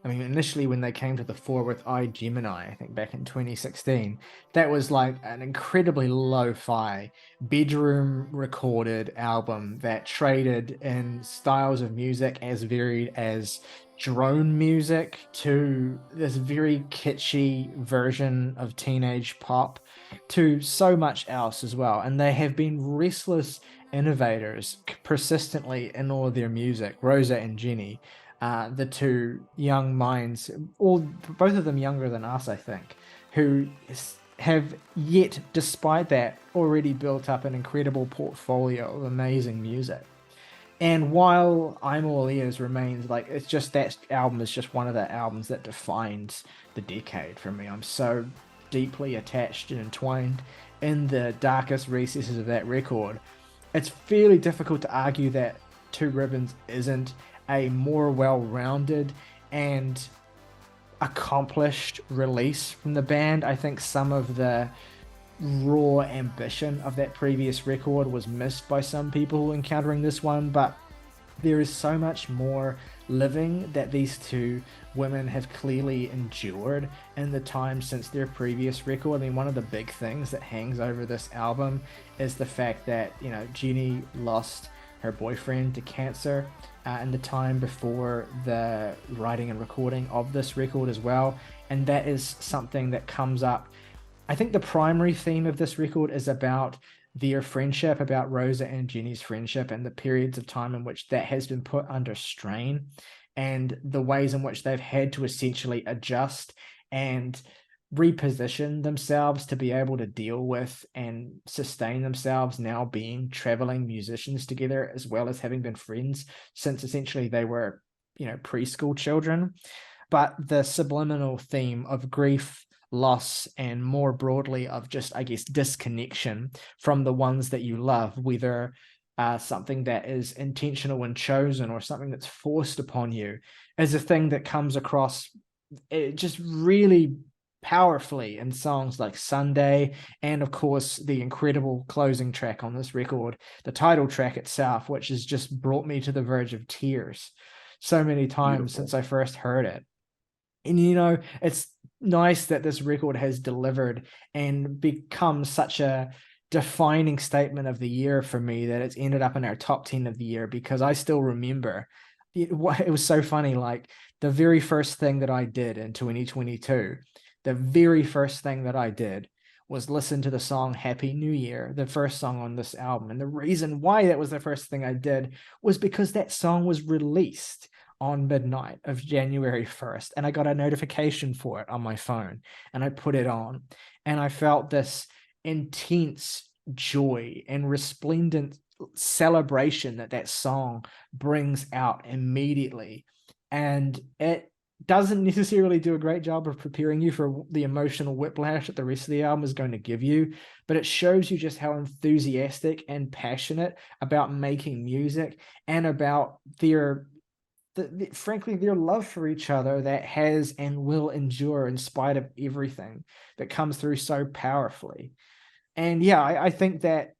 I mean, initially when they came to the fore with I, Gemini, I think back in 2016, that was like an incredibly lo-fi, bedroom recorded album that traded in styles of music as varied as drone music to this very kitschy version of teenage pop to so much else as well. And they have been restless innovators persistently in all of their music, Rosa and Jenny, the two young minds, all both of them younger than us, I think, who have yet, despite that, already built up an incredible portfolio of amazing music. And while I'm All Ears remains, like, it's just that album is just one of the albums that defines the decade for me. I'm so deeply attached and entwined in the darkest recesses of that record. It's fairly difficult to argue that Two Ribbons isn't a more well-rounded and accomplished release from the band. I think some of the raw ambition of that previous record was missed by some people encountering this one, but there is so much more living that these two women have clearly endured in the time since their previous record. I mean, one of the big things that hangs over this album is the fact that, you know, Jenny lost her boyfriend to cancer in the time before the writing and recording of this record as well, and that is something that comes up. I think the primary theme of this record is about their friendship, about Rosa and Jenny's friendship, and the periods of time in which that has been put under strain, and the ways in which they've had to essentially adjust and reposition themselves to be able to deal with and sustain themselves now being traveling musicians together, as well as having been friends since essentially they were, you know, preschool children. But the subliminal theme of grief, loss, and more broadly of just, I guess, disconnection from the ones that you love, whether something that is intentional and chosen or something that's forced upon you, is a thing that comes across just really powerfully in songs like Sunday, and of course the incredible closing track on this record, the title track itself, which has just brought me to the verge of tears so many times since I first heard it. And, you know, it's nice that this record has delivered and become such a defining statement of the year for me that it's ended up in our top 10 of the year, because I still remember it was so funny. Like, the very first thing that I did in 2022, the very first thing that I did was listen to the song Happy New Year, the first song on this album. And the reason why that was the first thing I did was because that song was released on midnight of January 1st, and I got a notification for it on my phone, and I put it on, and I felt this intense joy and resplendent celebration that song brings out immediately. And it doesn't necessarily do a great job of preparing you for the emotional whiplash that the rest of the album is going to give you, but it shows you just how enthusiastic and passionate about making music and about frankly, their love for each other that has and will endure in spite of everything, that comes through so powerfully. And yeah, I think that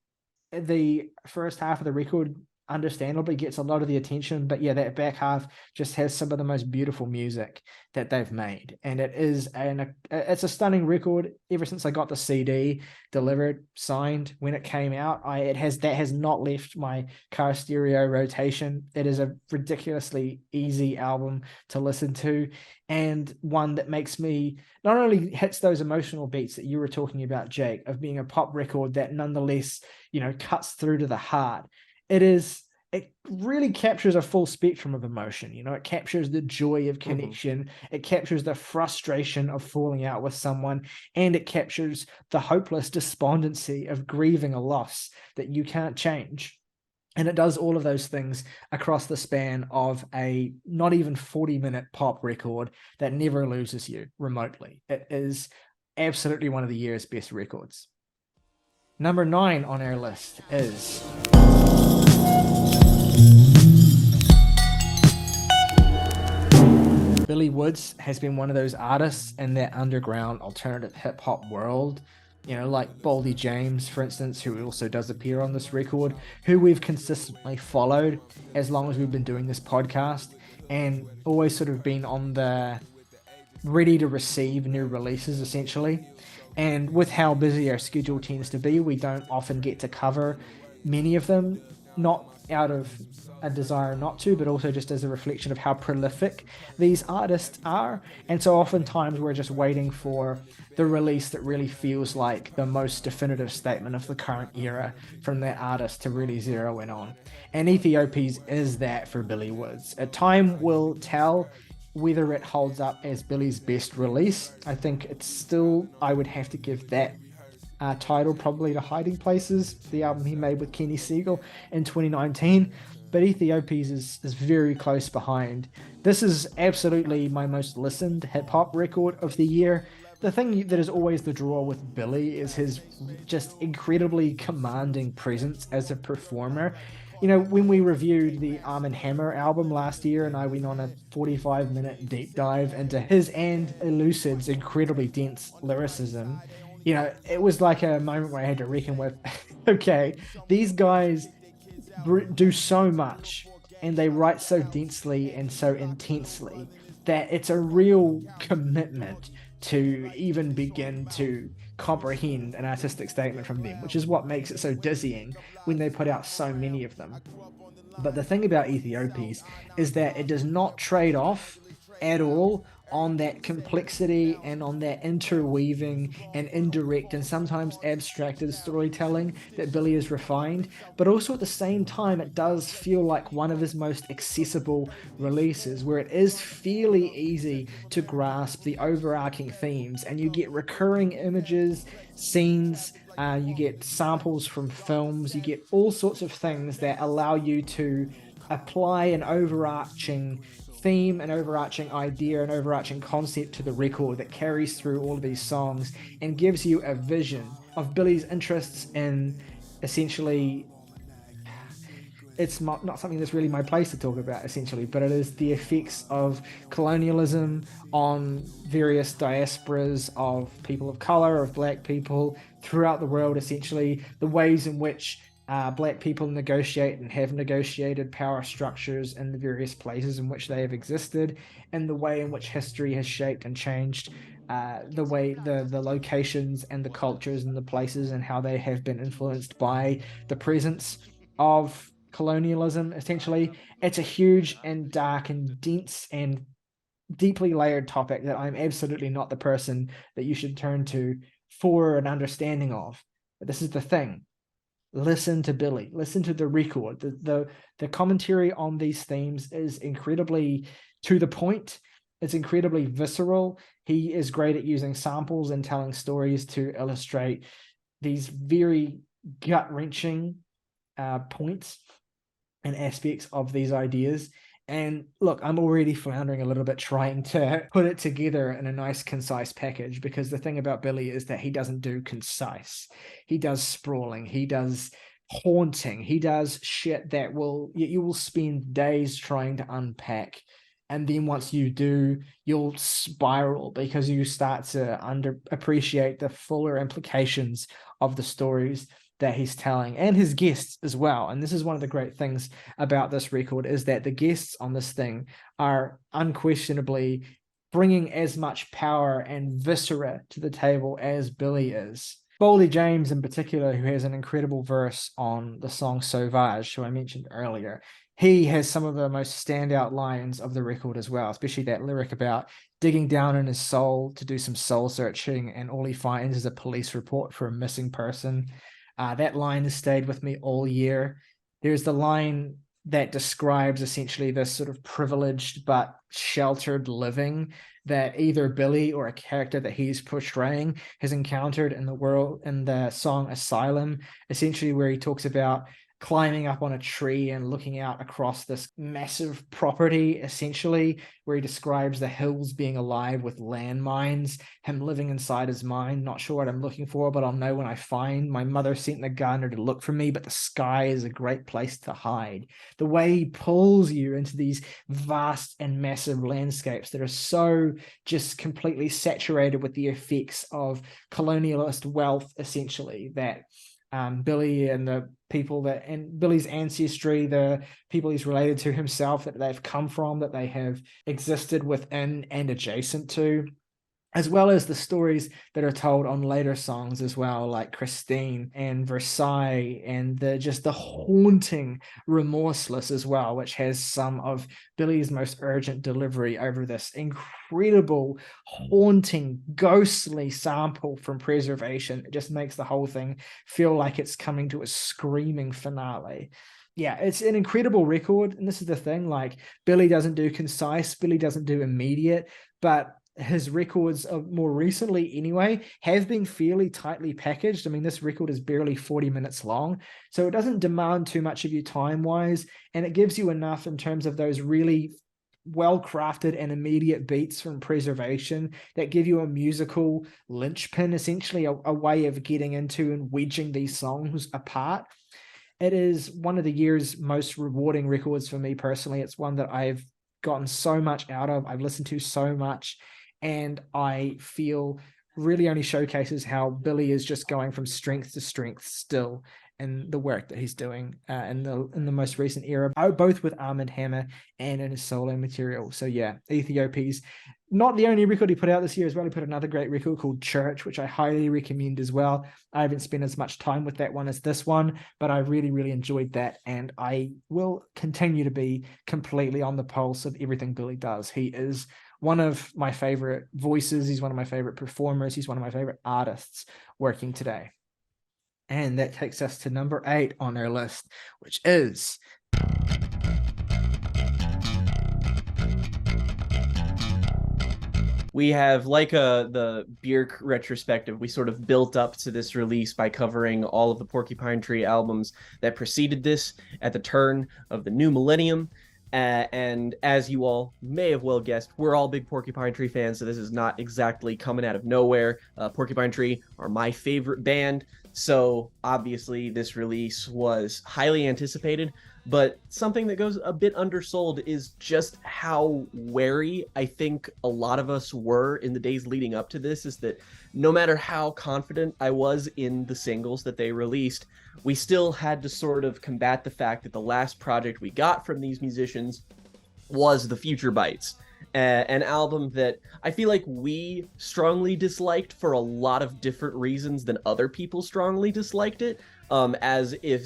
the first half of the record understandably gets a lot of the attention, but yeah, that back half just has some of the most beautiful music that they've made, and it's a stunning record. Ever since I got the CD delivered, signed when it came out, that has not left my car stereo rotation. It is a ridiculously easy album to listen to, and one that makes me, not only hits those emotional beats that you were talking about, Jake, of being a pop record that nonetheless, you know, cuts through to the heart. It really captures a full spectrum of emotion. You know, it captures the joy of connection, it captures the frustration of falling out with someone, and it captures the hopeless despondency of grieving a loss that you can't change. And it does all of those things across the span of a not even 40-minute pop record that never loses you remotely. It is absolutely one of the year's best records. Number 9 on our list is Billy Woods has been one of those artists in that underground alternative hip-hop world you know, like Boldy James, for instance, who also does appear on this record, who we've consistently followed as long as we've been doing this podcast, and always sort of been on the ready to receive new releases, essentially. And with how busy our schedule tends to be, we don't often get to cover many of them, not out of a desire not to, but also just as a reflection of how prolific these artists are. And so oftentimes we're just waiting for the release that really feels like the most definitive statement of the current era from that artist to really zero in on. And Ethiopies is that for Billy Woods. A time will tell whether it holds up as Billy's best release. I think it's still, I would have to give that title probably to Hiding Places, the album he made with Kenny Siegel in 2019. But Ethiopies is very close behind. This is absolutely my most listened hip-hop record of the year. The thing that is always the draw with Billy is his just incredibly commanding presence as a performer. You know, when we reviewed the Arm & Hammer album last year, and I went on a 45-minute deep dive into his and Elucid's incredibly dense lyricism, you know, it was like a moment where I had to reckon with, okay, these guys do so much and they write so densely and so intensely that it's a real commitment to even begin to comprehend an artistic statement from them, which is what makes it so dizzying when they put out so many of them. But the thing about Ethiopies is that it does not trade off at all on that complexity and on that interweaving and indirect and sometimes abstracted storytelling that Billy has refined. But also at the same time, it does feel like one of his most accessible releases, where it is fairly easy to grasp the overarching themes, and you get recurring images, scenes, you get samples from films, you get all sorts of things that allow you to apply an overarching theme, an overarching idea, an overarching concept to the record that carries through all of these songs and gives you a vision of Billy's interests in essentially, it's not something that's really my place to talk about essentially, but it is the effects of colonialism on various diasporas of people of color, of black people throughout the world, essentially the ways in which black people negotiate and have negotiated power structures in the various places in which they have existed, and the way in which history has shaped and changed the way the locations and the cultures and the places and how they have been influenced by the presence of colonialism. Essentially, it's a huge and dark and dense and deeply layered topic that I'm absolutely not the person that you should turn to for an understanding of. But this is the thing. Listen to Billy, listen to the record. The commentary on these themes is incredibly to the point. It's incredibly visceral. He is great at using samples and telling stories to illustrate these very gut-wrenching points and aspects of these ideas. And look, I'm already floundering a little bit trying to put it together in a nice, concise package, because the thing about Billy is that he doesn't do concise. He does sprawling. He does haunting. He does shit that you will spend days trying to unpack. And then once you do, you'll spiral because you start to appreciate the fuller implications of the stories that he's telling, and his guests as well. And this is one of the great things about this record, is that the guests on this thing are unquestionably bringing as much power and viscera to the table as Billy is. Boldy James in particular, who has an incredible verse on the song Sauvage, who I mentioned earlier, he has some of the most standout lines of the record as well, especially that lyric about digging down in his soul to do some soul searching, and all he finds is a police report for a missing person. That line has stayed with me all year. There's the line that describes essentially this sort of privileged but sheltered living that either Billy or a character that he's portraying has encountered in the world, in the song Asylum, essentially, where he talks about climbing up on a tree and looking out across this massive property, essentially, where he describes the hills being alive with landmines, him living inside his mind, not sure what I'm looking for, but I'll know when I find. My mother sent the gardener to look for me, but the sky is a great place to hide. The way he pulls you into these vast and massive landscapes that are so just completely saturated with the effects of colonialist wealth, essentially, that Billy and the people and Billy's ancestry, the people he's related to himself, that they've come from, that they have existed within and adjacent to, as well as the stories that are told on later songs as well, like Christine and Versailles, and the haunting Remorseless as well, which has some of Billy's most urgent delivery over this incredible, haunting, ghostly sample from Preservation. It just makes the whole thing feel like it's coming to a screaming finale. Yeah, it's an incredible record. And this is the thing, like, Billy doesn't do concise, Billy doesn't do immediate, but his records more recently anyway have been fairly tightly packaged. I mean, this record is barely 40 minutes long, so it doesn't demand too much of you time-wise, and it gives you enough in terms of those really well-crafted and immediate beats from Preservation that give you a musical linchpin, essentially a way of getting into and wedging these songs apart. It is one of the year's most rewarding records for me personally. It's one that I've gotten so much out of, I've listened to so much, and I feel really only showcases how Billy is just going from strength to strength still in the work that he's doing in the most recent era, both with Armand Hammer and in his solo material. So yeah, Ethiopia's not the only record he put out this year as well. He put another great record called Church, which I highly recommend as well. I haven't spent as much time with that one as this one, but I really, really enjoyed that, and I will continue to be completely on the pulse of everything Billy does. He is one of my favorite voices. He's one of my favorite performers. He's one of my favorite artists working today. And that takes us to number 8 on our list, which is we have, like the Björk retrospective, we sort of built up to this release by covering all of the Porcupine Tree albums that preceded this at the turn of the new millennium. And as you all may have well guessed, we're all big Porcupine Tree fans, so this is not exactly coming out of nowhere. Porcupine Tree are my favorite band, so obviously this release was highly anticipated, but something that goes a bit undersold is just how wary I think a lot of us were in the days leading up to this, is that no matter how confident I was in the singles that they released, we still had to sort of combat the fact that the last project we got from these musicians was The Future Bites, an album that I feel like we strongly disliked for a lot of different reasons than other people strongly disliked it. As if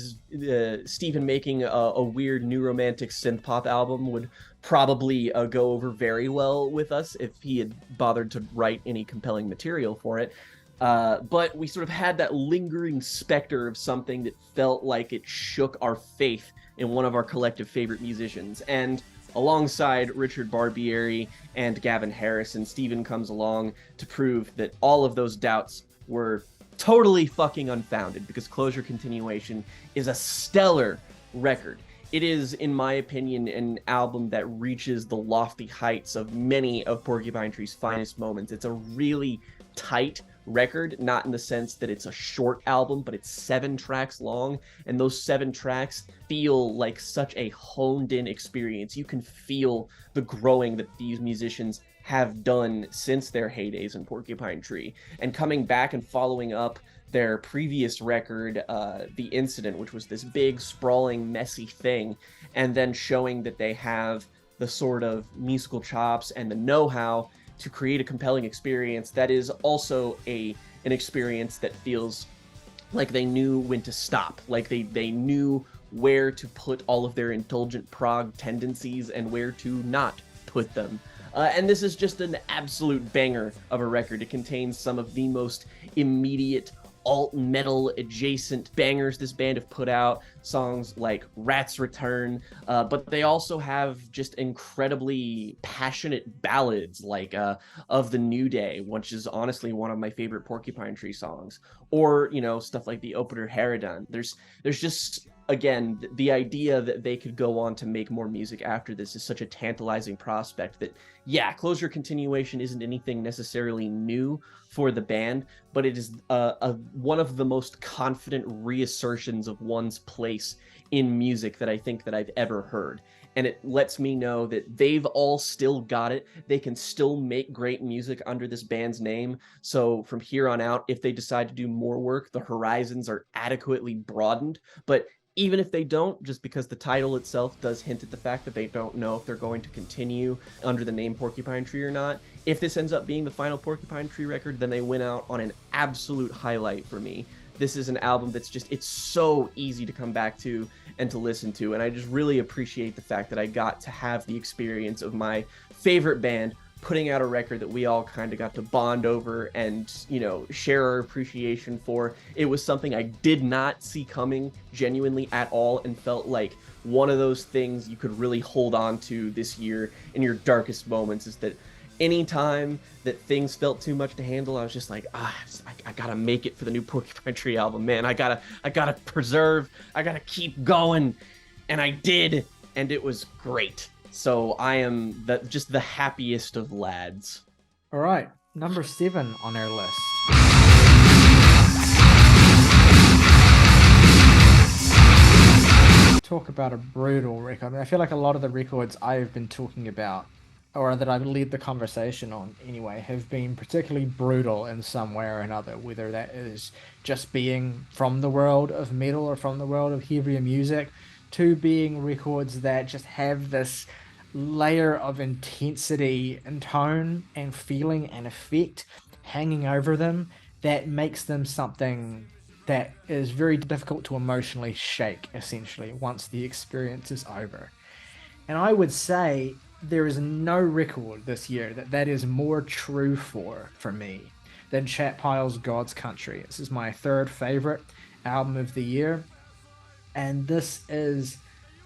Stephen making a weird new romantic synth pop album would probably go over very well with us if he had bothered to write any compelling material for it. But we sort of had that lingering specter of something that felt like it shook our faith in one of our collective favorite musicians. And alongside Richard Barbieri and Gavin Harrison, Stephen comes along to prove that all of those doubts were totally fucking unfounded, because Closure Continuation is a stellar record. It is, in my opinion, an album that reaches the lofty heights of many of Porcupine Tree's finest moments. It's a really tight record, not in the sense that it's a short album, but it's 7 tracks long, and those 7 tracks feel like such a honed-in experience. You can feel the growing that these musicians have done since their heydays in Porcupine Tree, and coming back and following up their previous record, The Incident, which was this big, sprawling, messy thing, and then showing that they have the sort of musical chops and the know-how to create a compelling experience that is also an experience that feels like they knew when to stop, like they knew where to put all of their indulgent prog tendencies and where to not put them. And this is just an absolute banger of a record. It contains some of the most immediate alt metal adjacent bangers this band have put out, songs like Rat's Return, but they also have just incredibly passionate ballads like Of the New Day, which is honestly one of my favorite Porcupine Tree songs, or, you know, stuff like the opener Harridan. There's just again, the idea that they could go on to make more music after this is such a tantalizing prospect that, yeah, Closure Continuation isn't anything necessarily new for the band, but it is one of the most confident reassertions of one's place in music that I think that I've ever heard. And it lets me know that they've all still got it. They can still make great music under this band's name. So from here on out, if they decide to do more work, the horizons are adequately broadened. But even if they don't, just because the title itself does hint at the fact that they don't know if they're going to continue under the name Porcupine Tree or not, if this ends up being the final Porcupine Tree record, then they went out on an absolute highlight for me. This is an album that's just, it's so easy to come back to and to listen to, and I just really appreciate the fact that I got to have the experience of my favorite band putting out a record that we all kind of got to bond over and, you know, share our appreciation for. It was something I did not see coming genuinely at all, and felt like one of those things you could really hold on to this year in your darkest moments. Is that anytime that things felt too much to handle, I was just like, I gotta make it for the new Porcupine Tree album, man. I gotta preserve, I gotta keep going. And I did, and it was great. So I am just the happiest of lads. All right, number 7 on our list. Talk about a brutal record. I mean, I feel like a lot of the records I've been talking about, or that I've led the conversation on anyway, have been particularly brutal in some way or another, whether that is just being from the world of metal or from the world of heavier music, to being records that just have this layer of intensity and tone and feeling and effect hanging over them that makes them something that is very difficult to emotionally shake, essentially, once the experience is over. And I would say there is no record this year that is more true for me than Chat Pyle's God's Country. This is my third favorite album of the year, and this is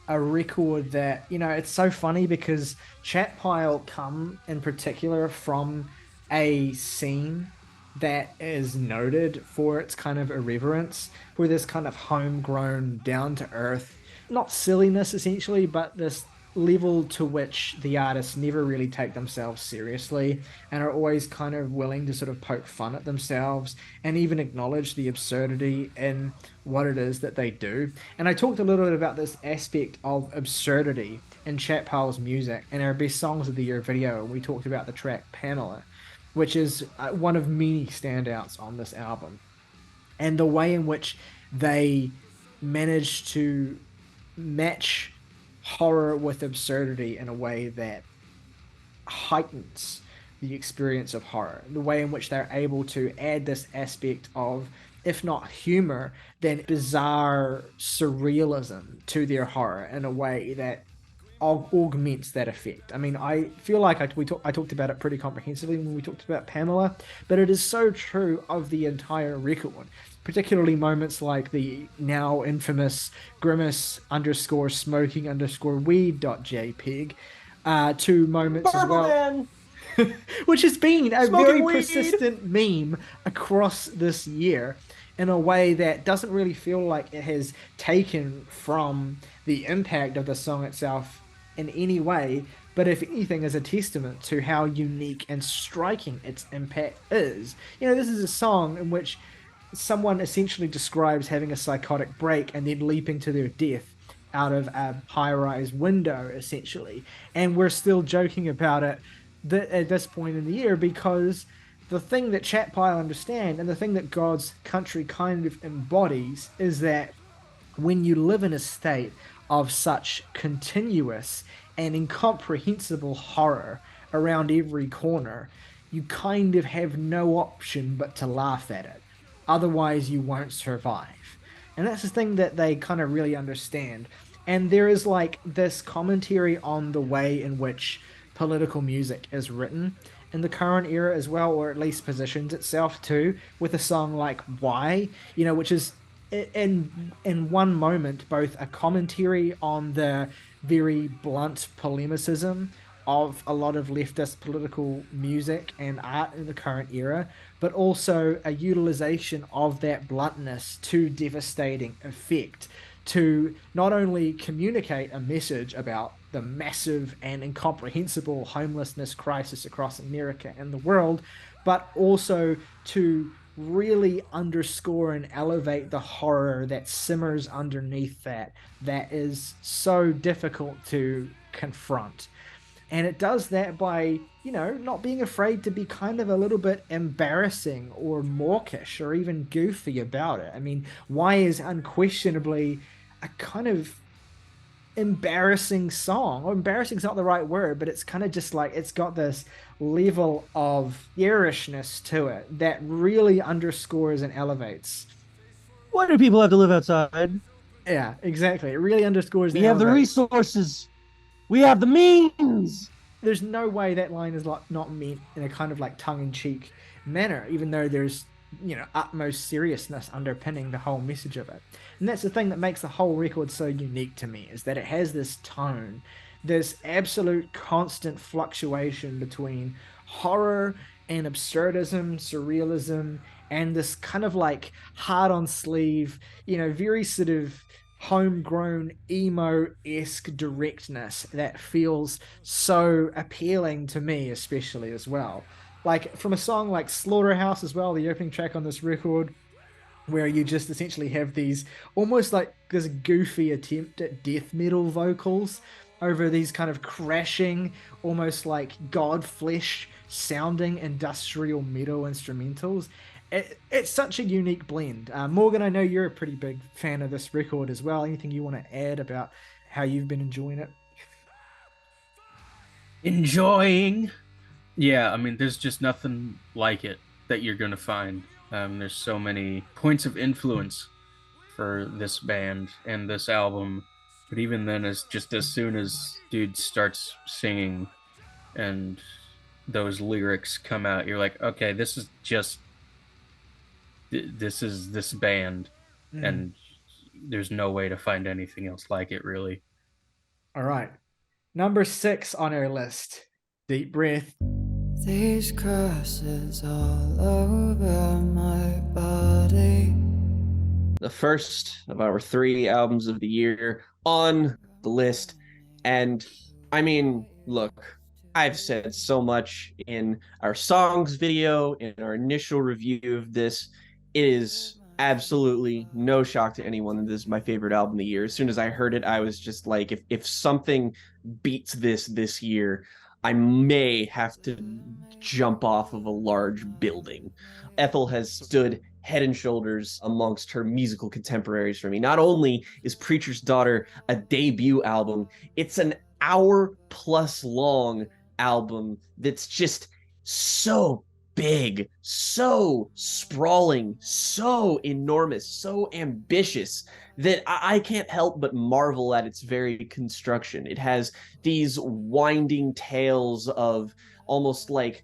a record that, you know, it's so funny because Chat Pyle come in particular from a scene that is noted for its kind of irreverence, for this kind of homegrown, down-to-earth, not silliness essentially, but this level to which the artists never really take themselves seriously and are always kind of willing to sort of poke fun at themselves and even acknowledge the absurdity in what it is that they do. And I talked a little bit about this aspect of absurdity in Chat Pyle's music in our Best Songs of the Year video, and we talked about the track Pamela, which is one of many standouts on this album. And the way in which they managed to match horror with absurdity in a way that heightens the experience of horror, the way in which they're able to add this aspect of, if not humor, then bizarre surrealism to their horror in a way that augments that effect. I mean, I feel like I talked about it pretty comprehensively when we talked about Pamela, but it is so true of the entire record, particularly moments like the now infamous grimace_smoking_weed.jpg, to moments as well, which has been a very persistent meme across this year in a way that doesn't really feel like it has taken from the impact of the song itself in any way, but if anything is a testament to how unique and striking its impact is. You know, this is a song in which someone essentially describes having a psychotic break and then leaping to their death out of a high-rise window, essentially. And we're still joking about it at this point in the year, because the thing that Chat Pyle understand, and the thing that God's Country kind of embodies, is that when you live in a state of such continuous and incomprehensible horror around every corner, you kind of have no option but to laugh at it. Otherwise, you won't survive. And that's the thing that they kind of really understand. And there is like this commentary on the way in which political music is written in the current era as well, or at least positions itself too, with a song like Why, you know, which is in one moment both a commentary on the very blunt polemicism of a lot of leftist political music and art in the current era, but also a utilization of that bluntness to devastating effect to not only communicate a message about the massive and incomprehensible homelessness crisis across America and the world, but also to really underscore and elevate the horror that simmers underneath that is so difficult to confront. And it does that by, not being afraid to be kind of a little bit embarrassing or mawkish or even goofy about it. I mean, Why is unquestionably a kind of embarrassing song. Or embarrassing's not the right word, but it's kind of just like it's got this level of yerishness to it that really underscores and elevates. Why do people have to live outside? Yeah, exactly. It really underscores. We have the resources. We have the means. There's no way that line is like not meant in a kind of like tongue-in-cheek manner, even though there's utmost seriousness underpinning the whole message of it. And that's the thing that makes the whole record so unique to me, is that it has this tone, this absolute constant fluctuation between horror and absurdism, surrealism, and this kind of like hard on sleeve, very sort of homegrown emo-esque directness that feels so appealing to me, especially as well. Like from a song like Slaughterhouse as well, the opening track on this record, where you just essentially have these almost like this goofy attempt at death metal vocals over these kind of crashing, almost like Godflesh sounding industrial metal instrumentals. It's such a unique blend. Morgan, I know you're a pretty big fan of this record as well. Anything you want to add about how you've been enjoying it? Enjoying? Yeah, I mean, there's just nothing like it that you're going to find. There's so many points of influence for this band and this album. But even then, as soon as dude starts singing and those lyrics come out, you're like, okay, this is this band, and there's no way to find anything else like it, really. All right. Number 6 on our list. Deep breath. These crosses all over my body. The first of our 3 albums of the year on the list. And I mean, look, I've said so much in our songs video, in our initial review of this. It is absolutely no shock to anyone that this is my favorite album of the year. As soon as I heard it, I was just like, if something beats this year, I may have to jump off of a large building. Ethel has stood head and shoulders amongst her musical contemporaries for me. Not only is Preacher's Daughter a debut album, it's an hour-plus long album that's just so big, so sprawling, so enormous, so ambitious that I can't help but marvel at its very construction. It has these winding tales of almost like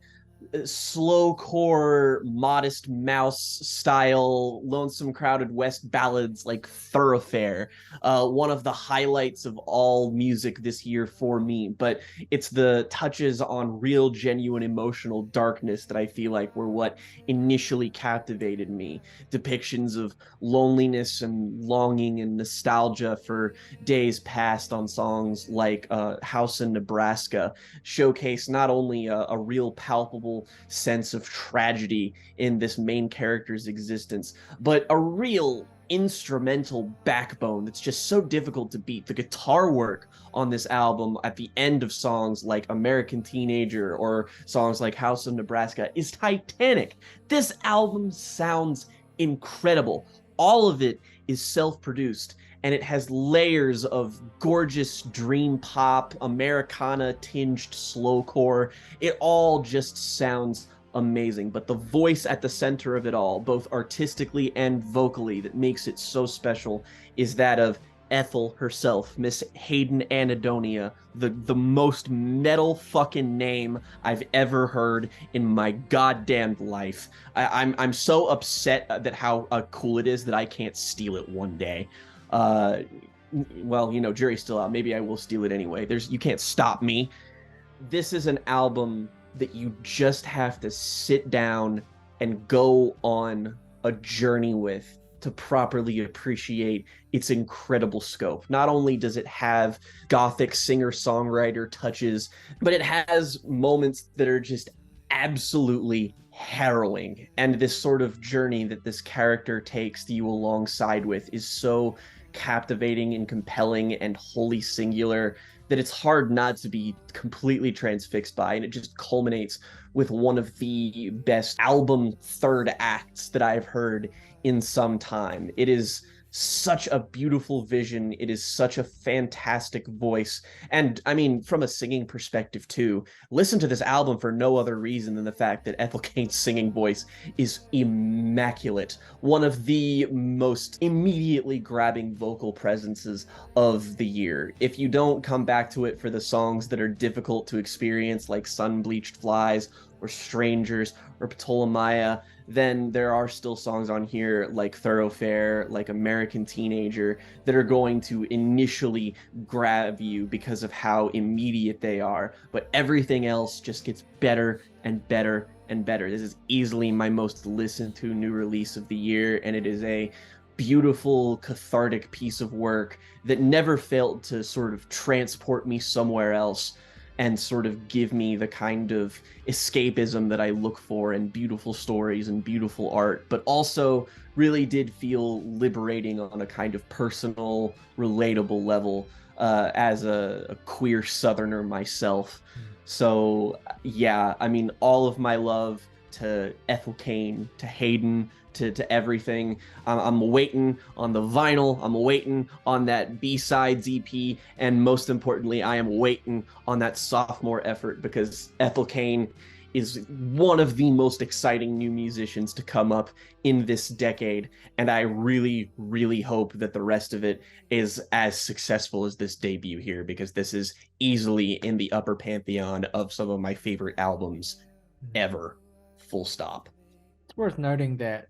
slowcore Modest Mouse style Lonesome Crowded West ballads like Thoroughfare, one of the highlights of all music this year for me. But it's the touches on real genuine emotional darkness that I feel like were what initially captivated me. Depictions of loneliness and longing and nostalgia for days past on songs like House in Nebraska showcase not only a real palpable sense of tragedy in this main character's existence, but a real instrumental backbone that's just so difficult to beat. The guitar work on this album at the end of songs like American Teenager or songs like House of Nebraska is titanic. This album sounds incredible. All of it is self-produced, and it has layers of gorgeous dream pop, Americana tinged slowcore. It all just sounds amazing. But the voice at the center of it all, both artistically and vocally, that makes it so special is that of Ethel herself, Miss Hayden Anadonia, the most metal fucking name I've ever heard in my goddamn life. I'm so upset that how cool it is that I can't steal it one day. Well, jury's still out. Maybe I will steal it anyway. You can't stop me. This is an album that you just have to sit down and go on a journey with to properly appreciate its incredible scope. Not only does it have gothic singer-songwriter touches, but it has moments that are just absolutely harrowing. And this sort of journey that this character takes you alongside with is so captivating and compelling and wholly singular that it's hard not to be completely transfixed by. And it just culminates with one of the best album third acts that I've heard in some time. It is such a beautiful vision. It is such a fantastic voice. And I mean, from a singing perspective too, listen to this album for no other reason than the fact that Ethel Cain's singing voice is immaculate. One of the most immediately grabbing vocal presences of the year. If you don't come back to it for the songs that are difficult to experience, like Sun Bleached Flies or Strangers or Ptolemaia, then there are still songs on here like Thoroughfare, like American Teenager, that are going to initially grab you because of how immediate they are. But everything else just gets better and better and better. This is easily my most listened to new release of the year, and it is a beautiful, cathartic piece of work that never failed to sort of transport me somewhere else and sort of give me the kind of escapism that I look for in beautiful stories and beautiful art, but also really did feel liberating on a kind of personal, relatable level as a queer Southerner myself. So yeah, I mean, all of my love to Ethel Cain, to Hayden, to everything. I'm waiting on the vinyl. I'm waiting on that B-sides EP, and most importantly, I am waiting on that sophomore effort, because Ethel Cain is one of the most exciting new musicians to come up in this decade, and I really, really hope that the rest of it is as successful as this debut here, because this is easily in the upper pantheon of some of my favorite albums ever. Full stop. It's worth noting that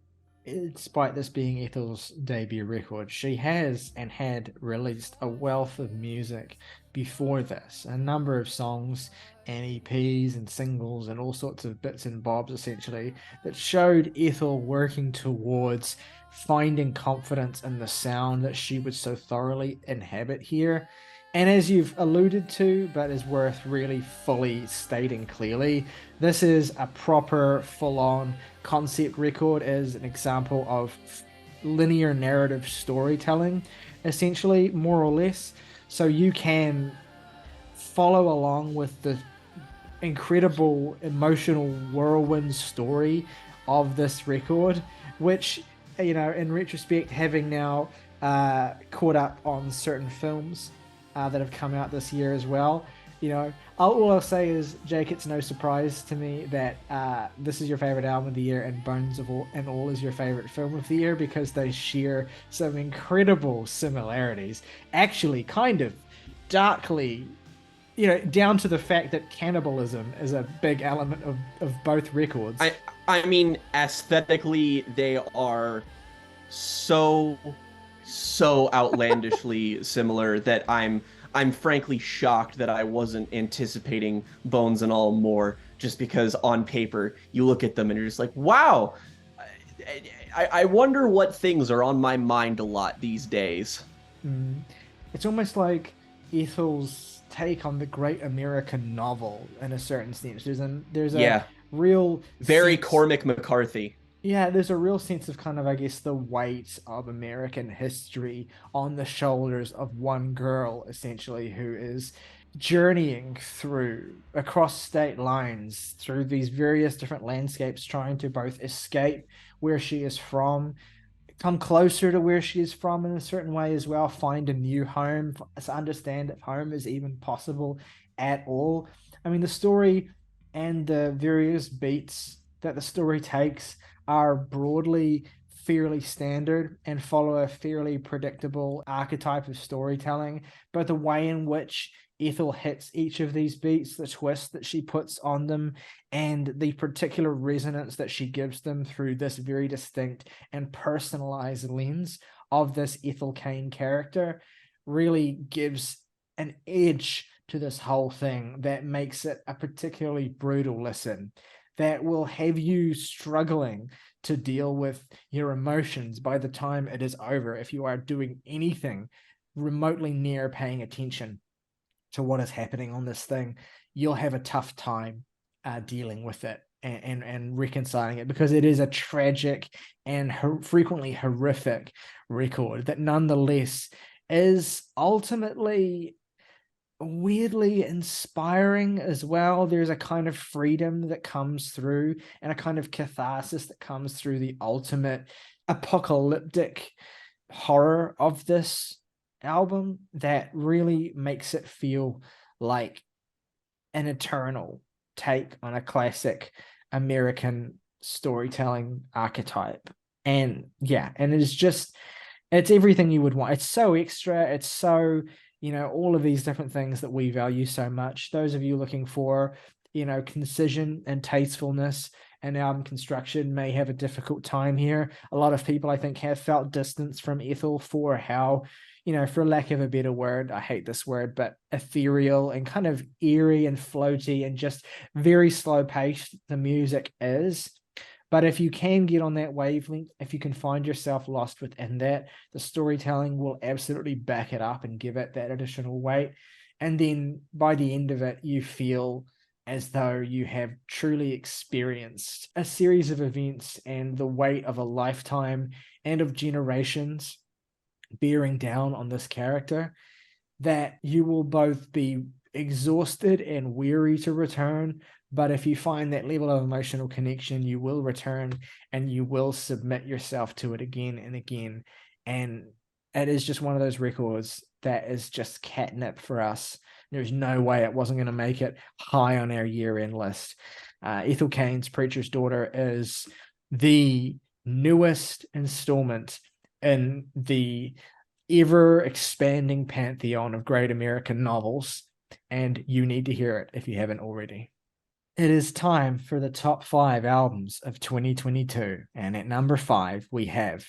despite this being Ethel's debut record, she has and had released a wealth of music before this. A number of songs and EPs and singles and all sorts of bits and bobs, essentially, that showed Ethel working towards finding confidence in the sound that she would so thoroughly inhabit here. And as you've alluded to, but is worth really fully stating clearly, this is a proper, full-on concept record, as an example of linear narrative storytelling, essentially, more or less. So you can follow along with the incredible emotional whirlwind story of this record, which, you know, in retrospect, having now caught up on certain films that have come out this year as well. You know, all I'll say is, Jake, it's no surprise to me that this is your favorite album of the year and Bones of All is your favorite film of the year, because they share some incredible similarities. Actually, kind of darkly, you know, down to the fact that cannibalism is a big element of both records. I mean, aesthetically, they are so outlandishly similar that I'm frankly shocked that I wasn't anticipating Bones and All more, just because on paper you look at them and you're just like, wow, I wonder what things are on my mind a lot these days. It's almost like Ethel's take on the great American novel in a certain sense. There's a real very sense... Cormac McCarthy. Yeah, there's a real sense of kind of, I guess, the weight of American history on the shoulders of one girl, essentially, who is journeying through across state lines, through these various different landscapes, trying to both escape where she is from, come closer to where she is from in a certain way as well, find a new home, to understand if home is even possible at all. I mean, the story and the various beats that the story takes are broadly fairly standard and follow a fairly predictable archetype of storytelling, but the way in which Ethel hits each of these beats, the twist that she puts on them, and the particular resonance that she gives them through this very distinct and personalized lens of this Ethel Cain character, really gives an edge to this whole thing that makes it a particularly brutal listen. that will have you struggling to deal with your emotions by the time it is over if you are doing anything remotely near paying attention to what is happening on this thing. You'll have a tough time dealing with it and reconciling it, because it is a tragic and frequently horrific record that nonetheless is ultimately weirdly inspiring as well. There's a kind of freedom that comes through and a kind of catharsis that comes through the ultimate apocalyptic horror of this album that really makes it feel like an eternal take on a classic American storytelling archetype. And yeah, and it's everything you would want. It's so extra, it's so, all of these different things that we value so much. Those of you looking for, concision and tastefulness and album construction may have a difficult time here. A lot of people, I think, have felt distance from Ethel for how, for lack of a better word, I hate this word, but ethereal and kind of eerie and floaty and just very slow paced the music is. But if you can get on that wavelength, if you can find yourself lost within that, the storytelling will absolutely back it up and give it that additional weight. And then by the end of it, you feel as though you have truly experienced a series of events and the weight of a lifetime and of generations bearing down on this character, that you will both be exhausted and weary to return. But if you find that level of emotional connection, you will return and you will submit yourself to it again and again. And it is just one of those records that is just catnip for us. There's no way it wasn't going to make it high on our year-end list. Ethel Cain's Preacher's Daughter is the newest installment in the ever-expanding pantheon of great American novels, and you need to hear it if you haven't already. It is time for the top 5 albums of 2022, and at number 5 we have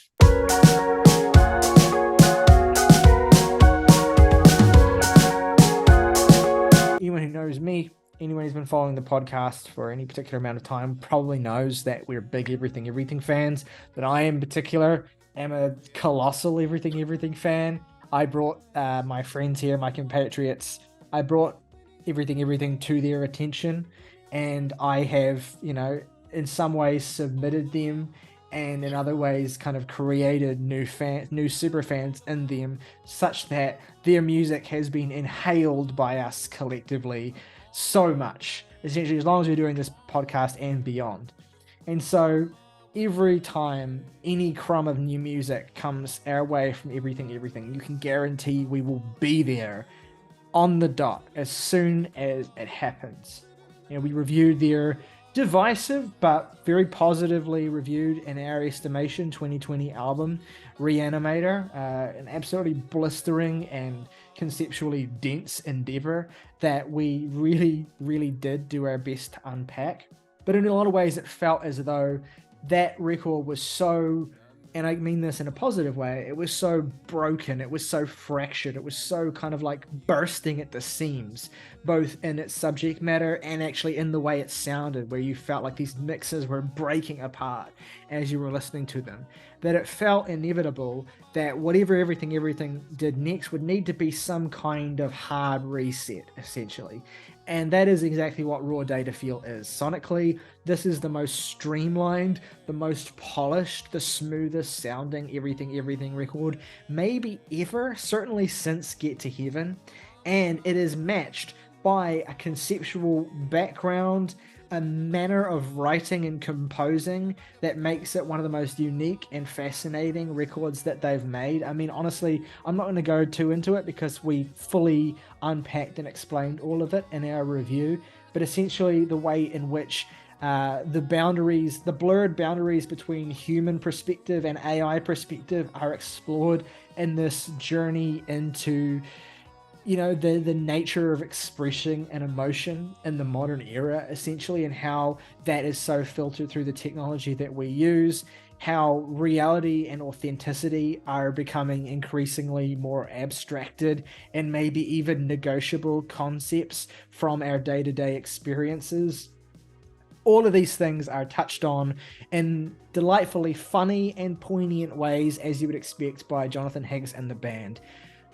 anyone who knows me, anyone who's been following the podcast for any particular amount of time probably knows that we're big Everything fans, but I in particular am a colossal Everything fan. I brought my friends here, my compatriots, I brought Everything to their attention, and I have, in some ways submitted them, and in other ways kind of created new super fans in them, such that their music has been inhaled by us collectively so much, essentially, as long as we're doing this podcast and beyond. And so every time any crumb of new music comes our way from Everything, you can guarantee we will be there on the dot as soon as it happens. We reviewed their divisive but very positively reviewed, in our estimation, 2020 album Reanimator, an absolutely blistering and conceptually dense endeavor that we really did do our best to unpack. But in a lot of ways it felt as though that record was so, and I mean this in a positive way, it was so broken, it was so fractured, it was so kind of like bursting at the seams, both in its subject matter and actually in the way it sounded, where you felt like these mixes were breaking apart as you were listening to them, that it felt inevitable that whatever Everything did next would need to be some kind of hard reset, essentially. And that is exactly what Raw Data Feel is. Sonically, this is the most streamlined, the most polished, the smoothest sounding Everything record maybe ever, certainly since Get to Heaven. And it is matched by a conceptual background, a manner of writing and composing that makes it one of the most unique and fascinating records that they've made. I mean, honestly, I'm not going to go too into it because we fully unpacked and explained all of it in our review, but essentially the way in which the blurred boundaries between human perspective and AI perspective are explored in this journey into the nature of expressing an emotion in the modern era, essentially, and how that is so filtered through the technology that we use, how reality and authenticity are becoming increasingly more abstracted and maybe even negotiable concepts from our day-to-day experiences. All of these things are touched on in delightfully funny and poignant ways, as you would expect by Jonathan Higgs and the band.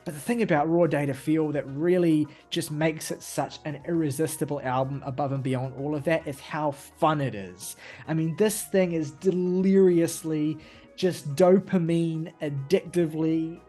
But the thing about Raw Data Feel that really just makes it such an irresistible album above and beyond all of that is how fun it is. I mean, this thing is deliriously, just dopamine, addictively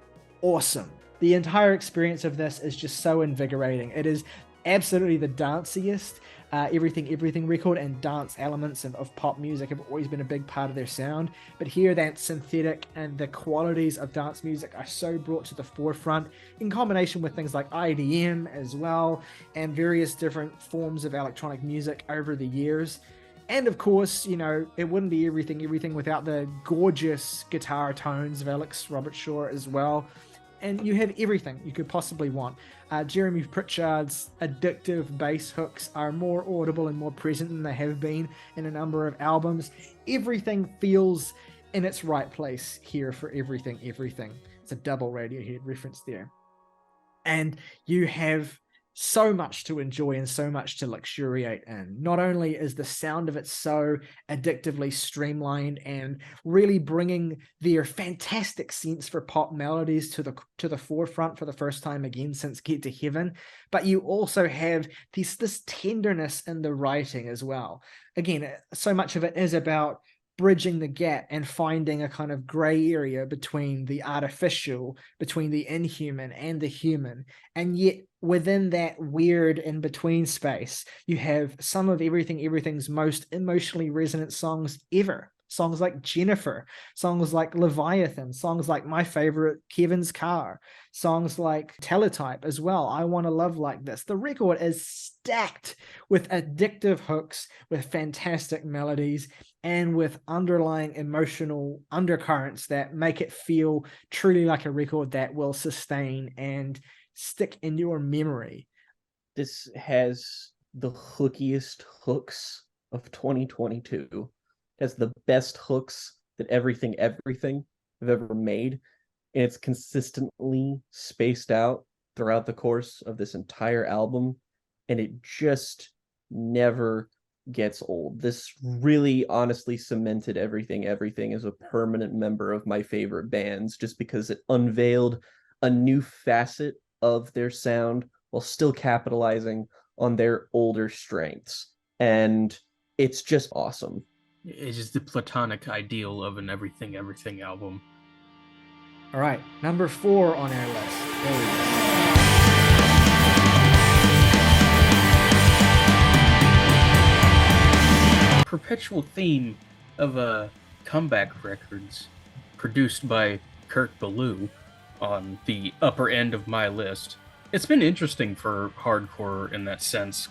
awesome. The entire experience of this is just so invigorating. It is absolutely the danciest. Everything record and dance elements of pop music have always been a big part of their sound, but here that synthetic and the qualities of dance music are so brought to the forefront in combination with things like IDM as well and various different forms of electronic music over the years. And of course, you know, it wouldn't be everything without the gorgeous guitar tones of Alex Robertshaw as well. And you have everything you could possibly want. Jeremy Pritchard's addictive bass hooks are more audible and more present than they have been in a number of albums. Everything feels in its right place here for everything. It's a double Radiohead reference there. And you have so much to enjoy and so much to luxuriate in. Not only is the sound of it so addictively streamlined and really bringing their fantastic sense for pop melodies to the forefront for the first time again since Get to Heaven, but you also have this tenderness in the writing as well. Again, so much of it is about bridging the gap and finding a kind of gray area between the artificial, between the inhuman and the human. And yet within that weird in-between space, you have some of everything's most emotionally resonant songs ever. Songs like Jennifer, songs like Leviathan, songs like my favorite, Kevin's Car, songs like Teletype as well, I Want to Love Like This. The record is stacked with addictive hooks, with fantastic melodies, and with underlying emotional undercurrents that make it feel truly like a record that will sustain and stick in your memory. This has the hookiest hooks of 2022. Has the best hooks that everything have ever made, and it's consistently spaced out throughout the course of this entire album, and it just never gets old. This really honestly cemented everything as a permanent member of my favorite bands, just because it unveiled a new facet of their sound while still capitalizing on their older strengths, and it's just awesome. It's just the platonic ideal of an everything album. All right, number 4 on our list. There we go. Perpetual theme of comeback records produced by Kurt Ballou on the upper end of my list. It's been interesting for hardcore in that sense,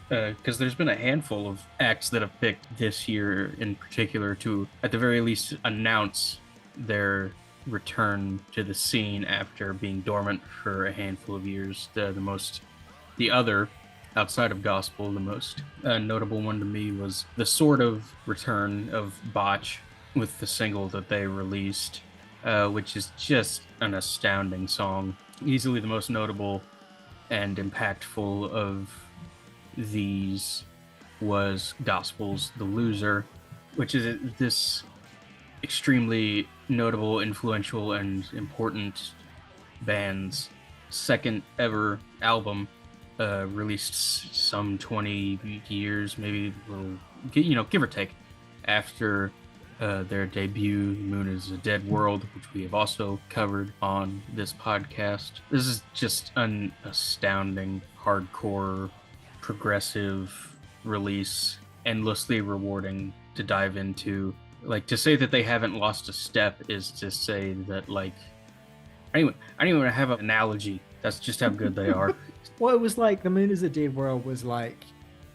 because there's been a handful of acts that have picked this year in particular to, at the very least, announce their return to the scene after being dormant for a handful of years. The other, outside of gospel, the most notable one to me was the sort of return of Botch with the single that they released, which is just an astounding song. Easily the most notable and impactful of these was Gospel's The Loser, which is this extremely notable, influential, and important band's second ever album, released some 20 years, maybe a little, give or take, after their debut, Moon is a Dead World, which we have also covered on this podcast. This is just an astounding, hardcore, progressive release, endlessly rewarding to dive into. Like, to say that they haven't lost a step is to say that, like, I don't even have an analogy. That's just how good they are. Well, it was like The Moon is a Dead World was like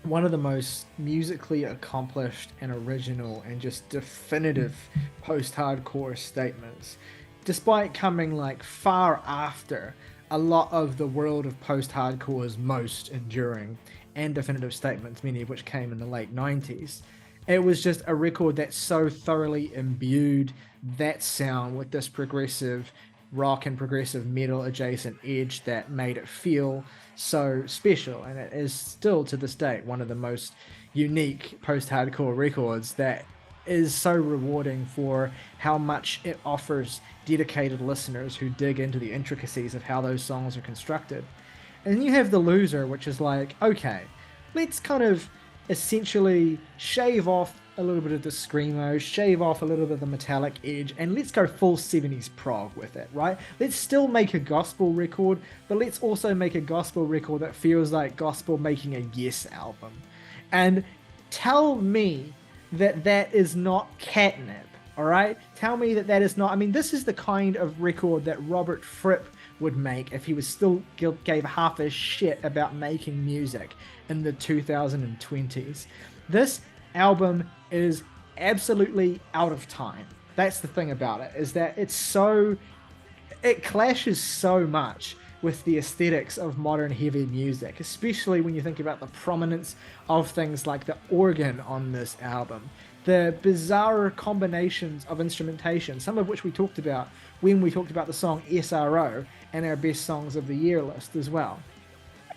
one of the most musically accomplished and original and just definitive post-hardcore statements, despite coming like far after a lot of the world of post-hardcore's most enduring and definitive statements, many of which came in the late 90s. It was just a record that so thoroughly imbued that sound with this progressive, rock and progressive metal adjacent edge that made it feel so special. And it is still to this day one of the most unique post-hardcore records that is so rewarding for how much it offers dedicated listeners who dig into the intricacies of how those songs are constructed. And you have The Loser, which is like, okay, let's kind of essentially shave off a little bit of the screamo, shave off a little bit of the metallic edge, and let's go full 70s prog with it, right? Let's still make a gospel record, but let's also make a gospel record that feels like gospel making a Yes album. And tell me that that is not catnip, all right? Tell me that that is not... I mean, this is the kind of record that Robert Fripp would make if he was still gave half a shit about making music in the 2020s. This album is absolutely out of time. That's the thing about it, is that it clashes so much with the aesthetics of modern heavy music, especially when you think about the prominence of things like the organ on this album, the bizarre combinations of instrumentation, some of which we talked about when we talked about the song SRO and our best songs of the year list as well.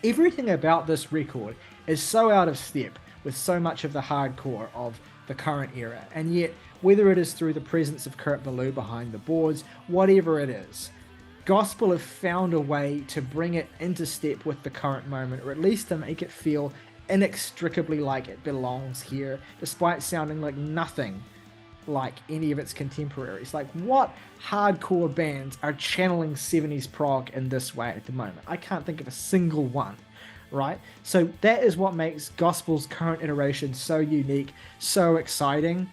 Everything about this record is so out of step with so much of the hardcore of the current era, and yet whether it is through the presence of Kurt Ballou behind the boards, whatever it is, gospel have found a way to bring it into step with the current moment, or at least to make it feel inextricably like it belongs here, despite sounding like nothing like any of its contemporaries. Like, what hardcore bands are channeling 70s prog in this way at the moment? I can't think of a single one, right? So that is what makes gospel's current iteration so unique, so exciting.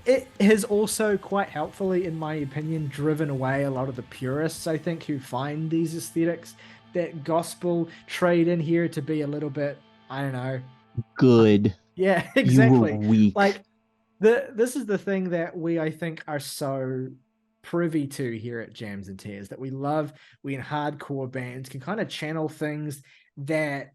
It has also quite helpfully, in my opinion, driven away a lot of the purists, I think, who find these aesthetics that gospel trade in here to be a little bit, I don't know. Good. Yeah, exactly. You were weak. Like, this is the thing that we, I think, are so privy to here at Jams and Tears, that we love when hardcore bands can kind of channel things that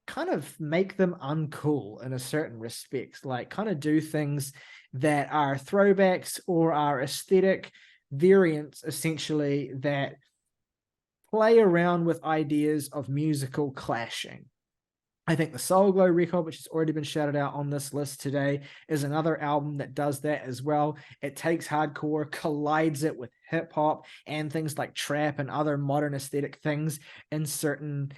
kind of make them uncool in a certain respects, like kind of do things that are throwbacks or are aesthetic variants, essentially, that play around with ideas of musical clashing. I think the Soul Glow record, which has already been shouted out on this list today, is another album that does that as well. It takes hardcore, collides it with hip hop and things like trap and other modern aesthetic things in certain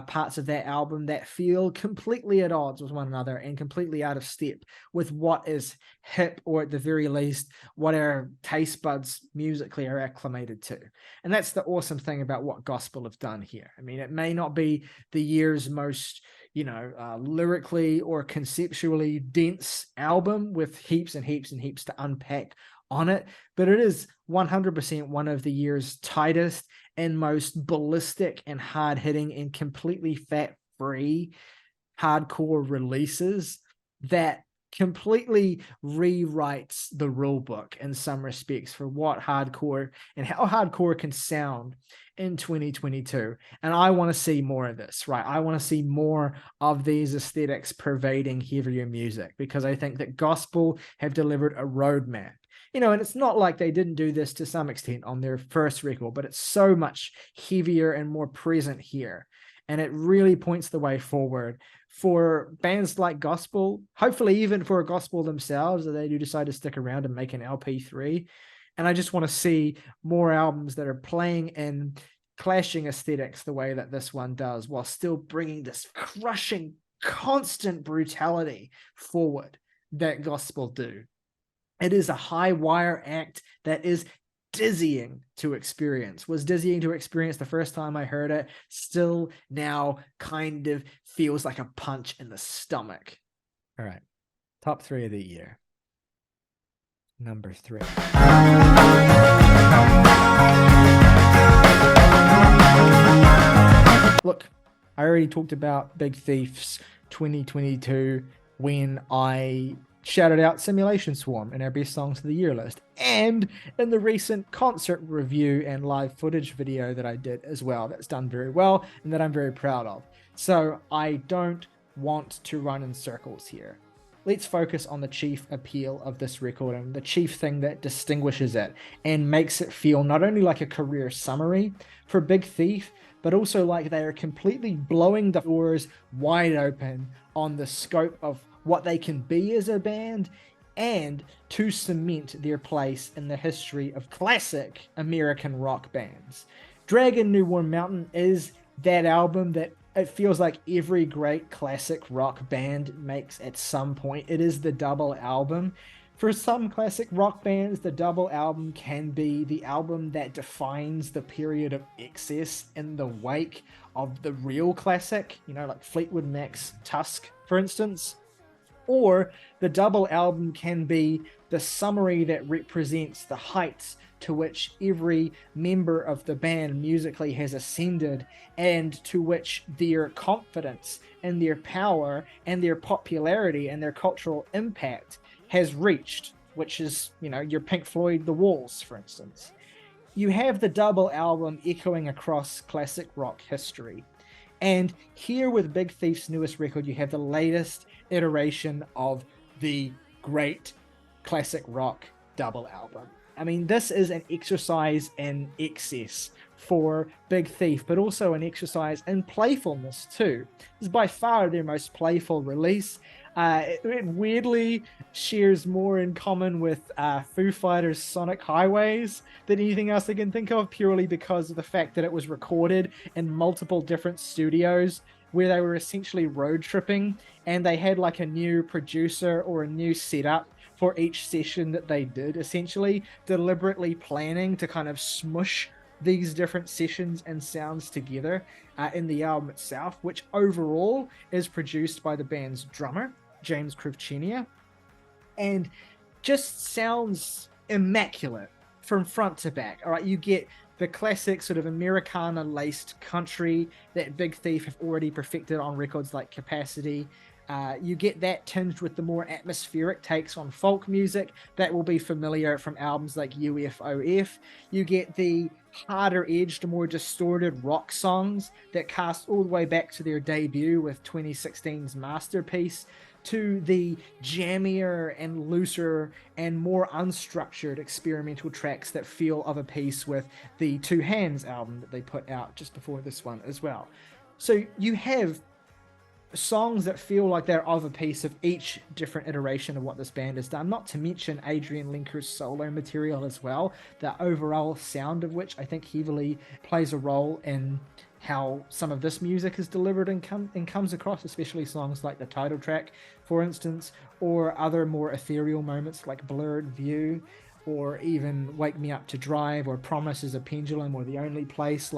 parts of that album that feel completely at odds with one another and completely out of step with what is hip, or at the very least what our taste buds musically are acclimated to. And that's the awesome thing about what gospel have done here. I mean, it may not be the year's most, lyrically or conceptually dense album with heaps and heaps and heaps to unpack on it, but it is 100% one of the year's tightest and most ballistic and hard-hitting and completely fat-free hardcore releases that completely rewrites the rule book in some respects for what hardcore and how hardcore can sound in 2022. And I want to see more of this, right? I want to see more of these aesthetics pervading heavier music, because I think that gospel have delivered a roadmap. And it's not like they didn't do this to some extent on their first record, but it's so much heavier and more present here. And it really points the way forward for bands like gospel, hopefully even for gospel themselves, that they do decide to stick around and make an LP3. And I just want to see more albums that are playing in clashing aesthetics the way that this one does, while still bringing this crushing, constant brutality forward that gospel do. It is a high wire act that is dizzying to experience. Was dizzying to experience the first time I heard it. Still now kind of feels like a punch in the stomach. All right. Top 3 of the year. Number 3. Look, I already talked about Big Thief's 2022 when I shouted out Simulation Swarm in our best songs of the year list, and in the recent concert review and live footage video that I did as well. That's done very well and that I'm very proud of. So I don't want to run in circles here. let's focus on the chief appeal of this record and the chief thing that distinguishes it and makes it feel not only like a career summary for Big Thief, but also like they are completely blowing the doors wide open on the scope of what they can be as a band and to cement their place in the history of classic American rock bands. Dragon New Warm Mountain is that album that it feels like every great classic rock band makes at some point. It is the double album. For some classic rock bands, the double album can be the album that defines the period of excess in the wake of the real classic, like Fleetwood Mac's Tusk, for instance. Or the double album can be the summary that represents the heights to which every member of the band musically has ascended and to which their confidence and their power and their popularity and their cultural impact has reached, which is, your Pink Floyd The Walls, for instance. You have the double album echoing across classic rock history. And here with Big Thief's newest record, you have the latest iteration of the great classic rock double album. I mean, this is an exercise in excess for Big Thief, but also an exercise in playfulness too. This is by far their most playful release. It weirdly shares more in common with Foo Fighters' Sonic Highways than anything else I can think of, purely because of the fact that it was recorded in multiple different studios where they were essentially road tripping, and they had like a new producer or a new setup for each session that they did, essentially deliberately planning to kind of smush these different sessions and sounds together in the album itself, which overall is produced by the band's drummer, James Krivchenia, and just sounds immaculate from front to back. All right, you get the classic sort of Americana-laced country that Big Thief have already perfected on records like Capacity. You get that tinged with the more atmospheric takes on folk music that will be familiar from albums like UFOF. You get the harder-edged, more distorted rock songs that cast all the way back to their debut with 2016's Masterpiece, to the jammier and looser and more unstructured experimental tracks that feel of a piece with the Two Hands album that they put out just before this one as well. So you have songs that feel like they're of a piece of each different iteration of what this band has done, not to mention Adrian Lenker's solo material as well, the overall sound of which I think heavily plays a role in how some of this music is delivered and comes across, especially songs like the title track, for instance, or other more ethereal moments like Blurred View, or even Wake Me Up to Drive, or Promise is a Pendulum, or The Only Place.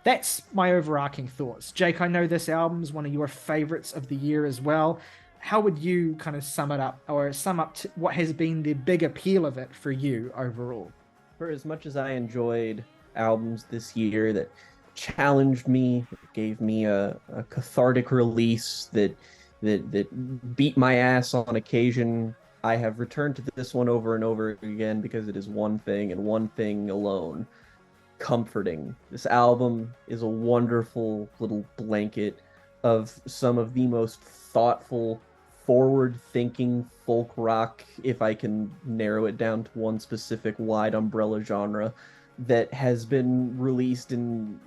That's my overarching thoughts. Jake, I know this album is one of your favorites of the year as well. How would you kind of sum it up, or sum up to what has been the big appeal of it for you overall? For as much as I enjoyed albums this year that challenged me, gave me a cathartic release that beat my ass on occasion, I have returned to this one over and over again because it is one thing and one thing alone: comforting. This album is a wonderful little blanket of some of the most thoughtful, forward-thinking folk rock, if I can narrow it down to one specific wide umbrella genre, that has been released in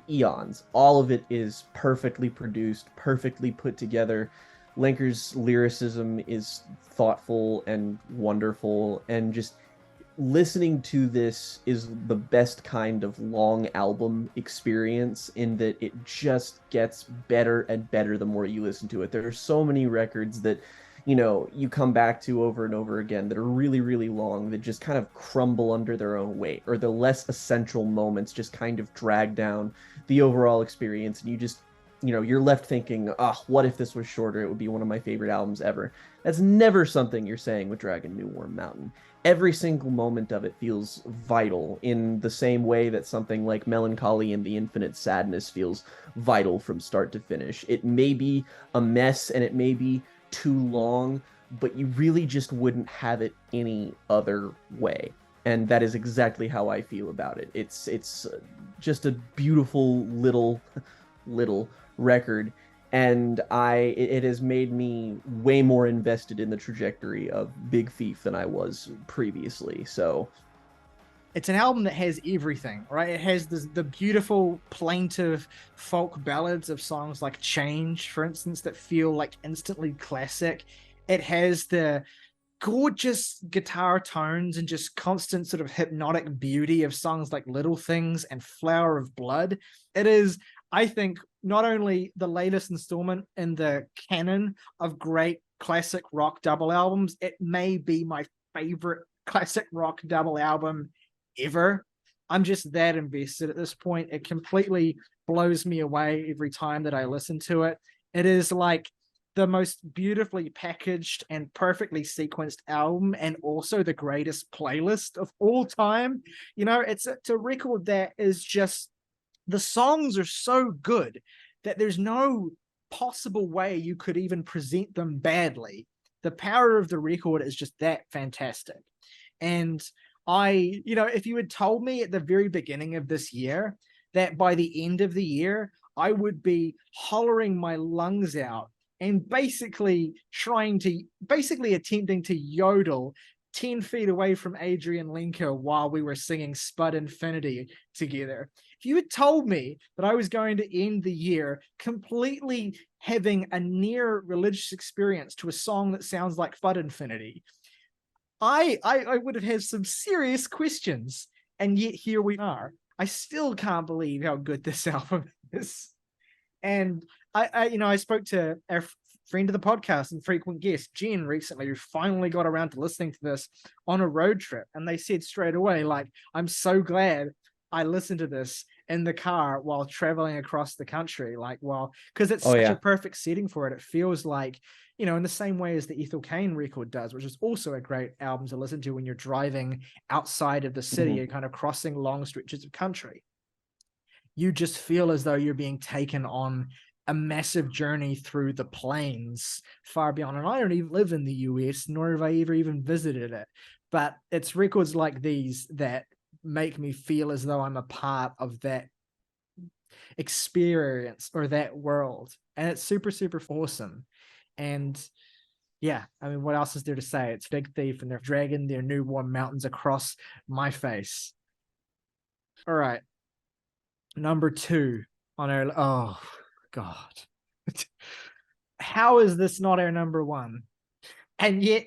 eons. All of it is perfectly produced, perfectly put together. Lenker's lyricism is thoughtful and wonderful, and just listening to this is the best kind of long album experience, in that it just gets better and better the more you listen to it. There are so many records that you come back to over and over again that are really, really long, that just kind of crumble under their own weight, or the less essential moments just kind of drag down the overall experience, and you just, you're left thinking, what if this was shorter? It would be one of my favorite albums ever. That's never something you're saying with Dragon New Warm Mountain. Every single moment of it feels vital, in the same way that something like Melancholy and the Infinite Sadness feels vital from start to finish. It may be a mess and it may be too long, but you really just wouldn't have it any other way. And that is exactly how I feel about it. It's just a beautiful little record, and it has made me way more invested in the trajectory of Big Thief than I was previously. So it's an album that has everything, right? It has the beautiful, plaintive folk ballads of songs like Change, for instance, that feel like instantly classic. It has the gorgeous guitar tones and just constant sort of hypnotic beauty of songs like Little Things and Flower of Blood. It is, I think, not only the latest installment in the canon of great classic rock double albums, it may be my favorite classic rock double album ever. I'm just that invested at this point. It completely blows me away every time that I listen to it. It is like the most beautifully packaged and perfectly sequenced album, and also the greatest playlist of all time. You know, it's a record that is just, the songs are so good that there's no possible way you could even present them badly. The power of the record is just that fantastic. And if you had told me at the very beginning of this year that by the end of the year, I would be hollering my lungs out and basically attempting to yodel 10 feet away from Adrian Lenker while we were singing Spud Infinity together. If you had told me that I was going to end the year completely having a near religious experience to a song that sounds like Spud Infinity, I would have had some serious questions. And yet here we are. I still can't believe how good this album is. And I spoke to our friend of the podcast and frequent guest, Jen, recently, who finally got around to listening to this on a road trip. And they said straight away, like, I'm so glad I listened to this in the car while traveling across the country. Because it's such a perfect setting for it. It feels like, in the same way as the Ethel Cain record does, which is also a great album to listen to when you're driving outside of the city and kind of crossing long stretches of country. You just feel as though you're being taken on a massive journey through the plains far beyond. And I don't even live in the US, nor have I ever even visited it. But it's records like these that make me feel as though I'm a part of that experience or that world. And it's super, super awesome. And yeah, I mean, what else is there to say? It's Big Thief, and they're dragging their new warm mountains across my face. All right. Number 2 on our, oh God. How is this not our number 1? And yet,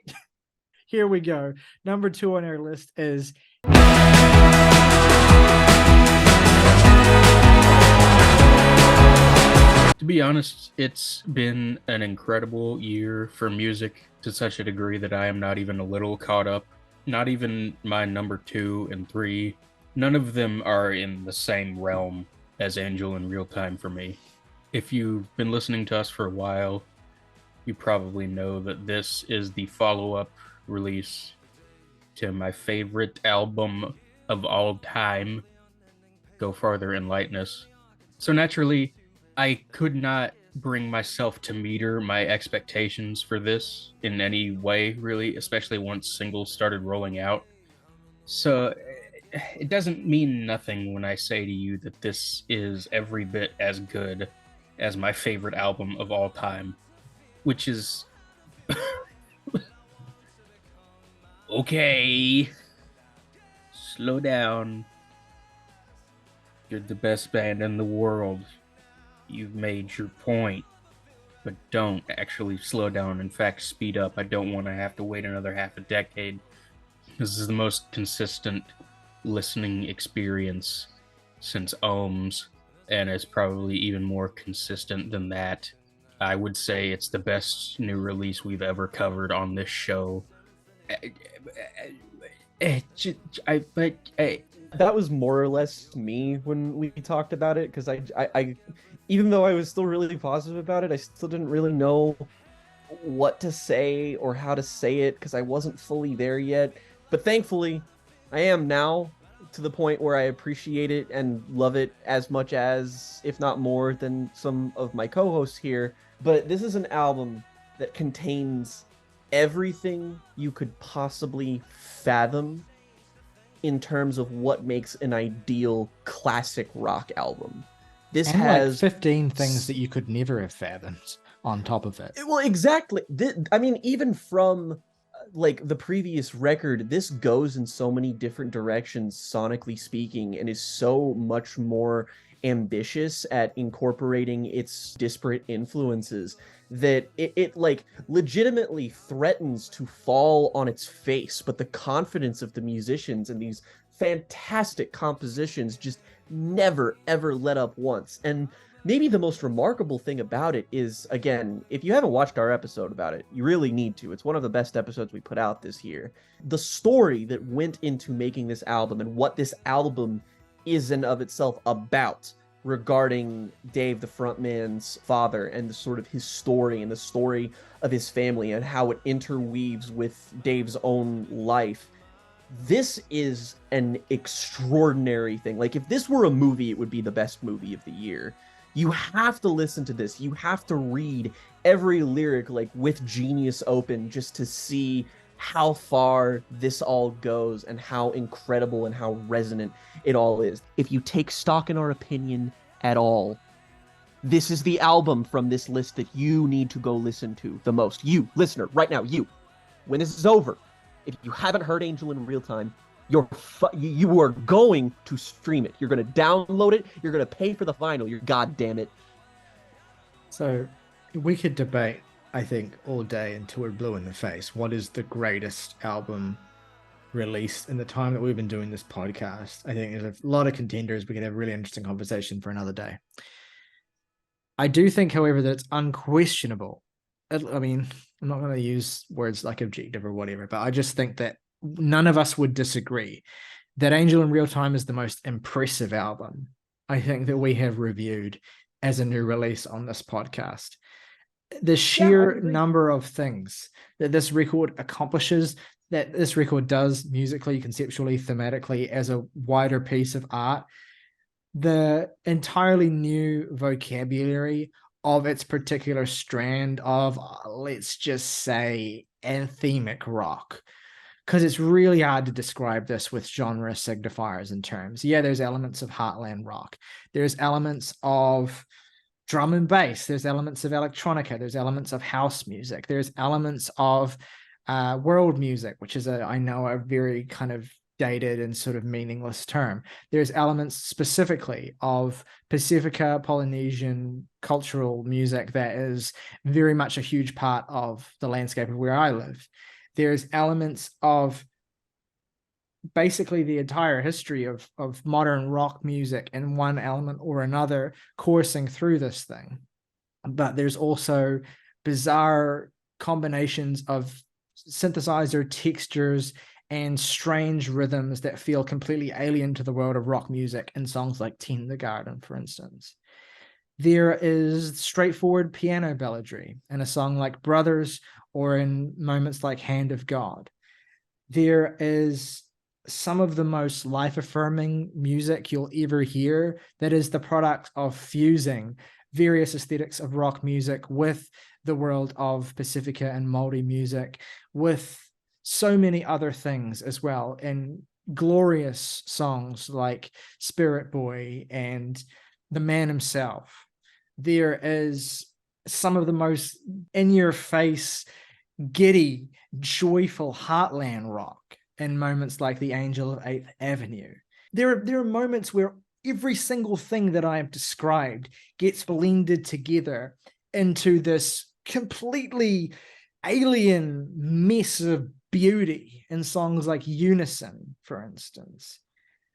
here we go. Number 2 on our list is To be honest, it's been an incredible year for music to such a degree that I am not even a little caught up. Not even my number 2 and 3. None of them are in the same realm as Angel in Real Time for me. If you've been listening to us for a while, you probably know that this is the follow-up release to my favorite album of all time, Go Farther in Lightness. So naturally, I could not bring myself to meter my expectations for this in any way, really, especially once singles started rolling out. So it doesn't mean nothing when I say to you that this is every bit as good as my favorite album of all time, which is okay. Slow down. You're the best band in the world. You've made your point, but don't actually slow down. In fact, speed up. I don't want to have to wait another half a decade. This is the most consistent listening experience since Ohms, and it's probably even more consistent than that. I would say it's the best new release we've ever covered on this show. That was more or less me when we talked about it, because I even though I was still really positive about it, I still didn't really know what to say or how to say it, because I wasn't fully there yet. But thankfully, I am now, to the point where I appreciate it and love it as much as, if not more, than some of my co-hosts here. But this is an album that contains everything you could possibly fathom in terms of what makes an ideal classic rock album. This and has 15 things that you could never have fathomed on top of it. Well, exactly. I mean, even from like the previous record, this goes in so many different directions, sonically speaking, and is so much more ambitious at incorporating its disparate influences that it like legitimately threatens to fall on its face. But the confidence of the musicians and these fantastic compositions just never ever let up once. And maybe the most remarkable thing about it is, again, if you haven't watched our episode about it, you really need to. It's one of the best episodes we put out this year. The story that went into making this album and what this album is and of itself about regarding Dave, the frontman's father, and the sort of his story and the story of his family and how it interweaves with Dave's own life. This is an extraordinary thing. Like, if this were a movie, it would be the best movie of the year. You have to listen to this. You have to read every lyric like with Genius open just to see how far this all goes and how incredible and how resonant it all is. If you take stock in our opinion at all, this is the album from this list that you need to go listen to the most. You, listener, right now, you. When this is over, if you haven't heard Angel in real time, you are going to stream it. You're going to download it. You're going to pay for the vinyl. You're goddamn it. So we could debate, I think, all day until we're blue in the face. What is the greatest album released in the time that we've been doing this podcast? I think there's a lot of contenders. We could have a really interesting conversation for another day. I do think, however, that it's unquestionable. I mean, I'm not going to use words like objective or whatever, but I just think that none of us would disagree that Angel in Real Time is the most impressive album I think that we have reviewed as a new release on this podcast. The sheer number of things that this record accomplishes, that this record does musically, conceptually, thematically as a wider piece of art, the entirely new vocabulary of its particular strand of, let's just say, anthemic rock. Because it's really hard to describe this with genre signifiers and terms. Yeah, there's elements of heartland rock. There's elements of drum and bass. There's elements of electronica. There's elements of house music. There's elements of world music, which is, I know, a very kind of dated and sort of meaningless term. There's elements specifically of Pacifica, Polynesian cultural music that is very much a huge part of the landscape of where I live. There's elements of basically the entire history of modern rock music in one element or another coursing through this thing. But there's also bizarre combinations of synthesizer textures and strange rhythms that feel completely alien to the world of rock music in songs like Tend the Garden, for instance. There is straightforward piano balladry in a song like Brothers or in moments like Hand of God. There is some of the most life-affirming music you'll ever hear that is the product of fusing various aesthetics of rock music with the world of Pacifica and Māori music, with so many other things as well, in glorious songs like Spirit Boy and The Man Himself. There is some of the most in-your-face, giddy, joyful heartland rock in moments like The Angel of 8th Avenue. There are moments where every single thing that I have described gets blended together into this completely alien mess of beauty in songs like Unison, for instance.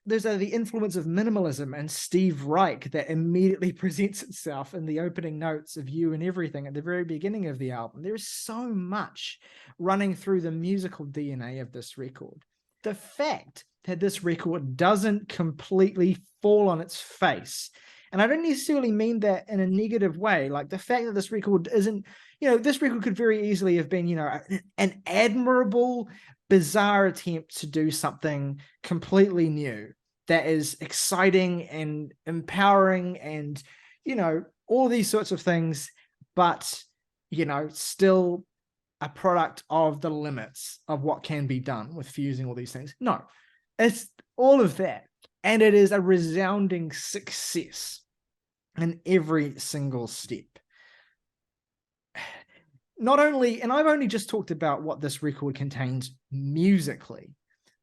There's the influence of minimalism and Steve Reich that immediately presents itself in the opening notes of You and Everything at the very beginning of the album. There's so much running through the musical DNA of this record. The fact that this record doesn't completely fall on its face, and I don't necessarily mean that in a negative way, like the fact that this record isn't, this record could very easily have been, an admirable, bizarre attempt to do something completely new that is exciting and empowering and, all these sorts of things, but, still a product of the limits of what can be done with fusing all these things. No, it's all of that. And it is a resounding success. in every single step. Not only, and I've only just talked about what this record contains musically,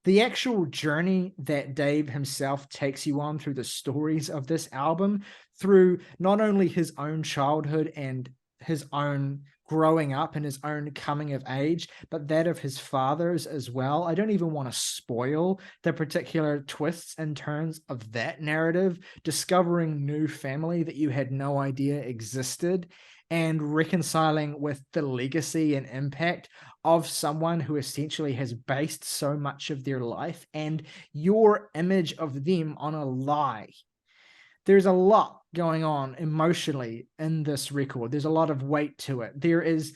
the actual journey that Dave himself takes you on through the stories of this album, through not only his own childhood and his own growing up and his own coming of age, but that of his fathers as well. I don't even want to spoil the particular twists and turns of that narrative, discovering new family that you had no idea existed, and reconciling with the legacy and impact of someone who essentially has based so much of their life and your image of them on a lie. There's a lot going on emotionally in this record. There's a lot of weight to it. There is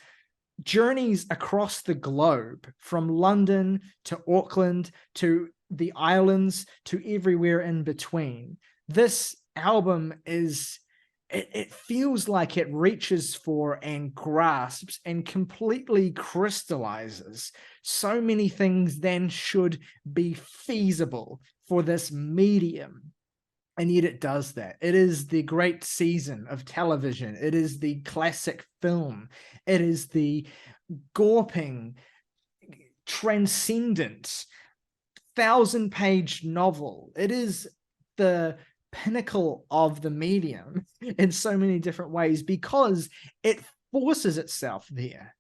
journeys across the globe, from London to Auckland to the islands to everywhere in between. This album is, it feels like it reaches for and grasps and completely crystallizes so many things than should be feasible for this medium. And yet it does that. It is the great season of television. It is the classic film. It is the gawping, transcendent, 1,000-page novel. It is the pinnacle of the medium in so many different ways, because it forces itself there.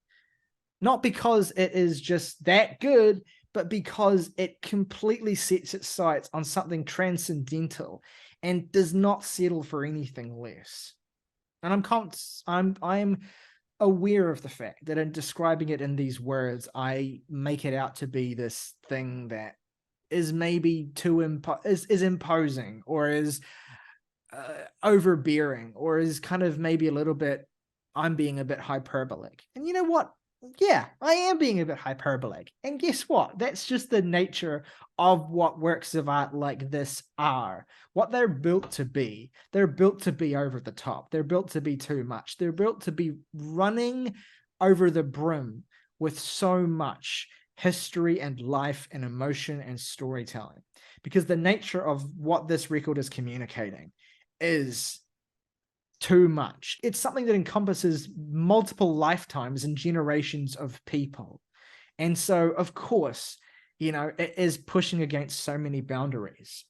Not because it is just that good, but because it completely sets its sights on something transcendental and does not settle for anything less. And I'm aware of the fact that in describing it in these words, I make it out to be this thing that is maybe too is imposing, or is overbearing, or is kind of maybe a little bit, I'm being a bit hyperbolic. And you know what? Yeah, I am being a bit hyperbolic. And guess what? That's just the nature of what works of art like this are. What they're built to be. They're built to be over the top. They're built to be too much. They're built to be running over the brim with so much history and life and emotion and storytelling. Because the nature of what this record is communicating is too much. It's something that encompasses multiple lifetimes and generations of people. And so, of course, you know, it is pushing against so many boundaries,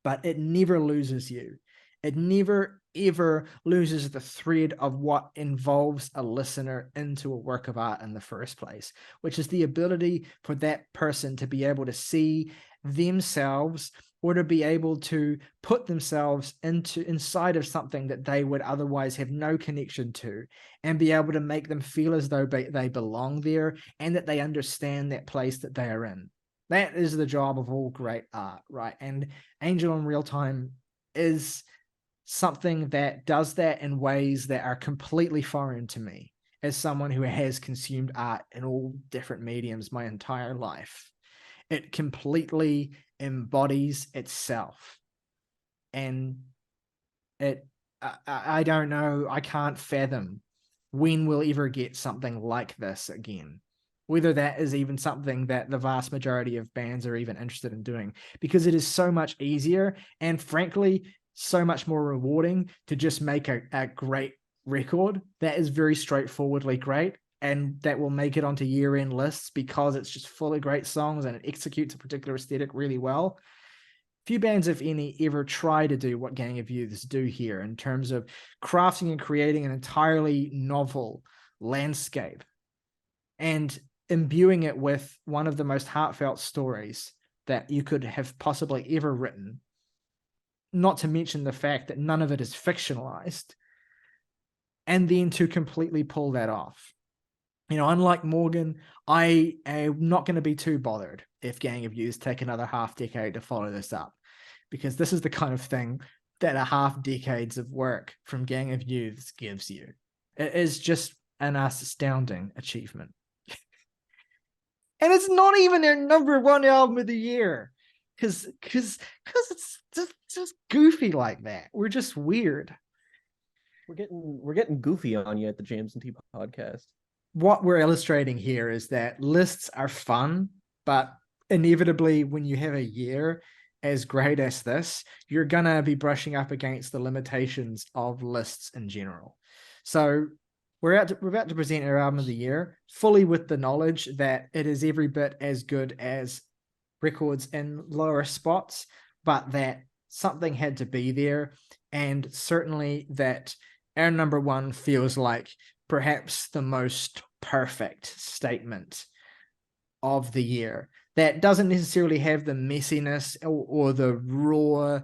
but it never loses you. It never, ever loses the thread of what involves a listener into a work of art in the first place, which is the ability for that person to be able to see themselves, or to be able to put themselves inside of something that they would otherwise have no connection to, and be able to make them feel as though they belong there, and that they understand that place that they are in. That is the job of all great art, right? And Angel in Real Time is something that does that in ways that are completely foreign to me, as someone who has consumed art in all different mediums my entire life. It completely embodies itself. And I don't know, I can't fathom when we'll ever get something like this again. Whether that is even something that the vast majority of bands are even interested in doing, because it is so much easier and frankly, so much more rewarding to just make a great record that is very straightforwardly great, and that will make it onto year-end lists because it's just full of great songs and it executes a particular aesthetic really well. Few bands, if any, ever try to do what Gang of Youths do here in terms of crafting and creating an entirely novel landscape and imbuing it with one of the most heartfelt stories that you could have possibly ever written. Not to mention the fact that none of it is fictionalized. And then to completely pull that off. You know, unlike Morgan, I am not going to be too bothered if Gang of Youths take another half decade to follow this up, because this is the kind of thing that a half decades of work from Gang of Youths gives you. It is just an astounding achievement. And it's not even their #1 album of the year, because it's just goofy like that. We're just weird. We're getting goofy on you at the James and T podcast. What we're illustrating here is that lists are fun, but inevitably when you have a year as great as this, you're gonna be brushing up against the limitations of lists in general. So we're about to present our album of the year fully with the knowledge that it is every bit as good as records in lower spots, but that something had to be there, and certainly that our number one feels like perhaps the most perfect statement of the year that doesn't necessarily have the messiness or the raw,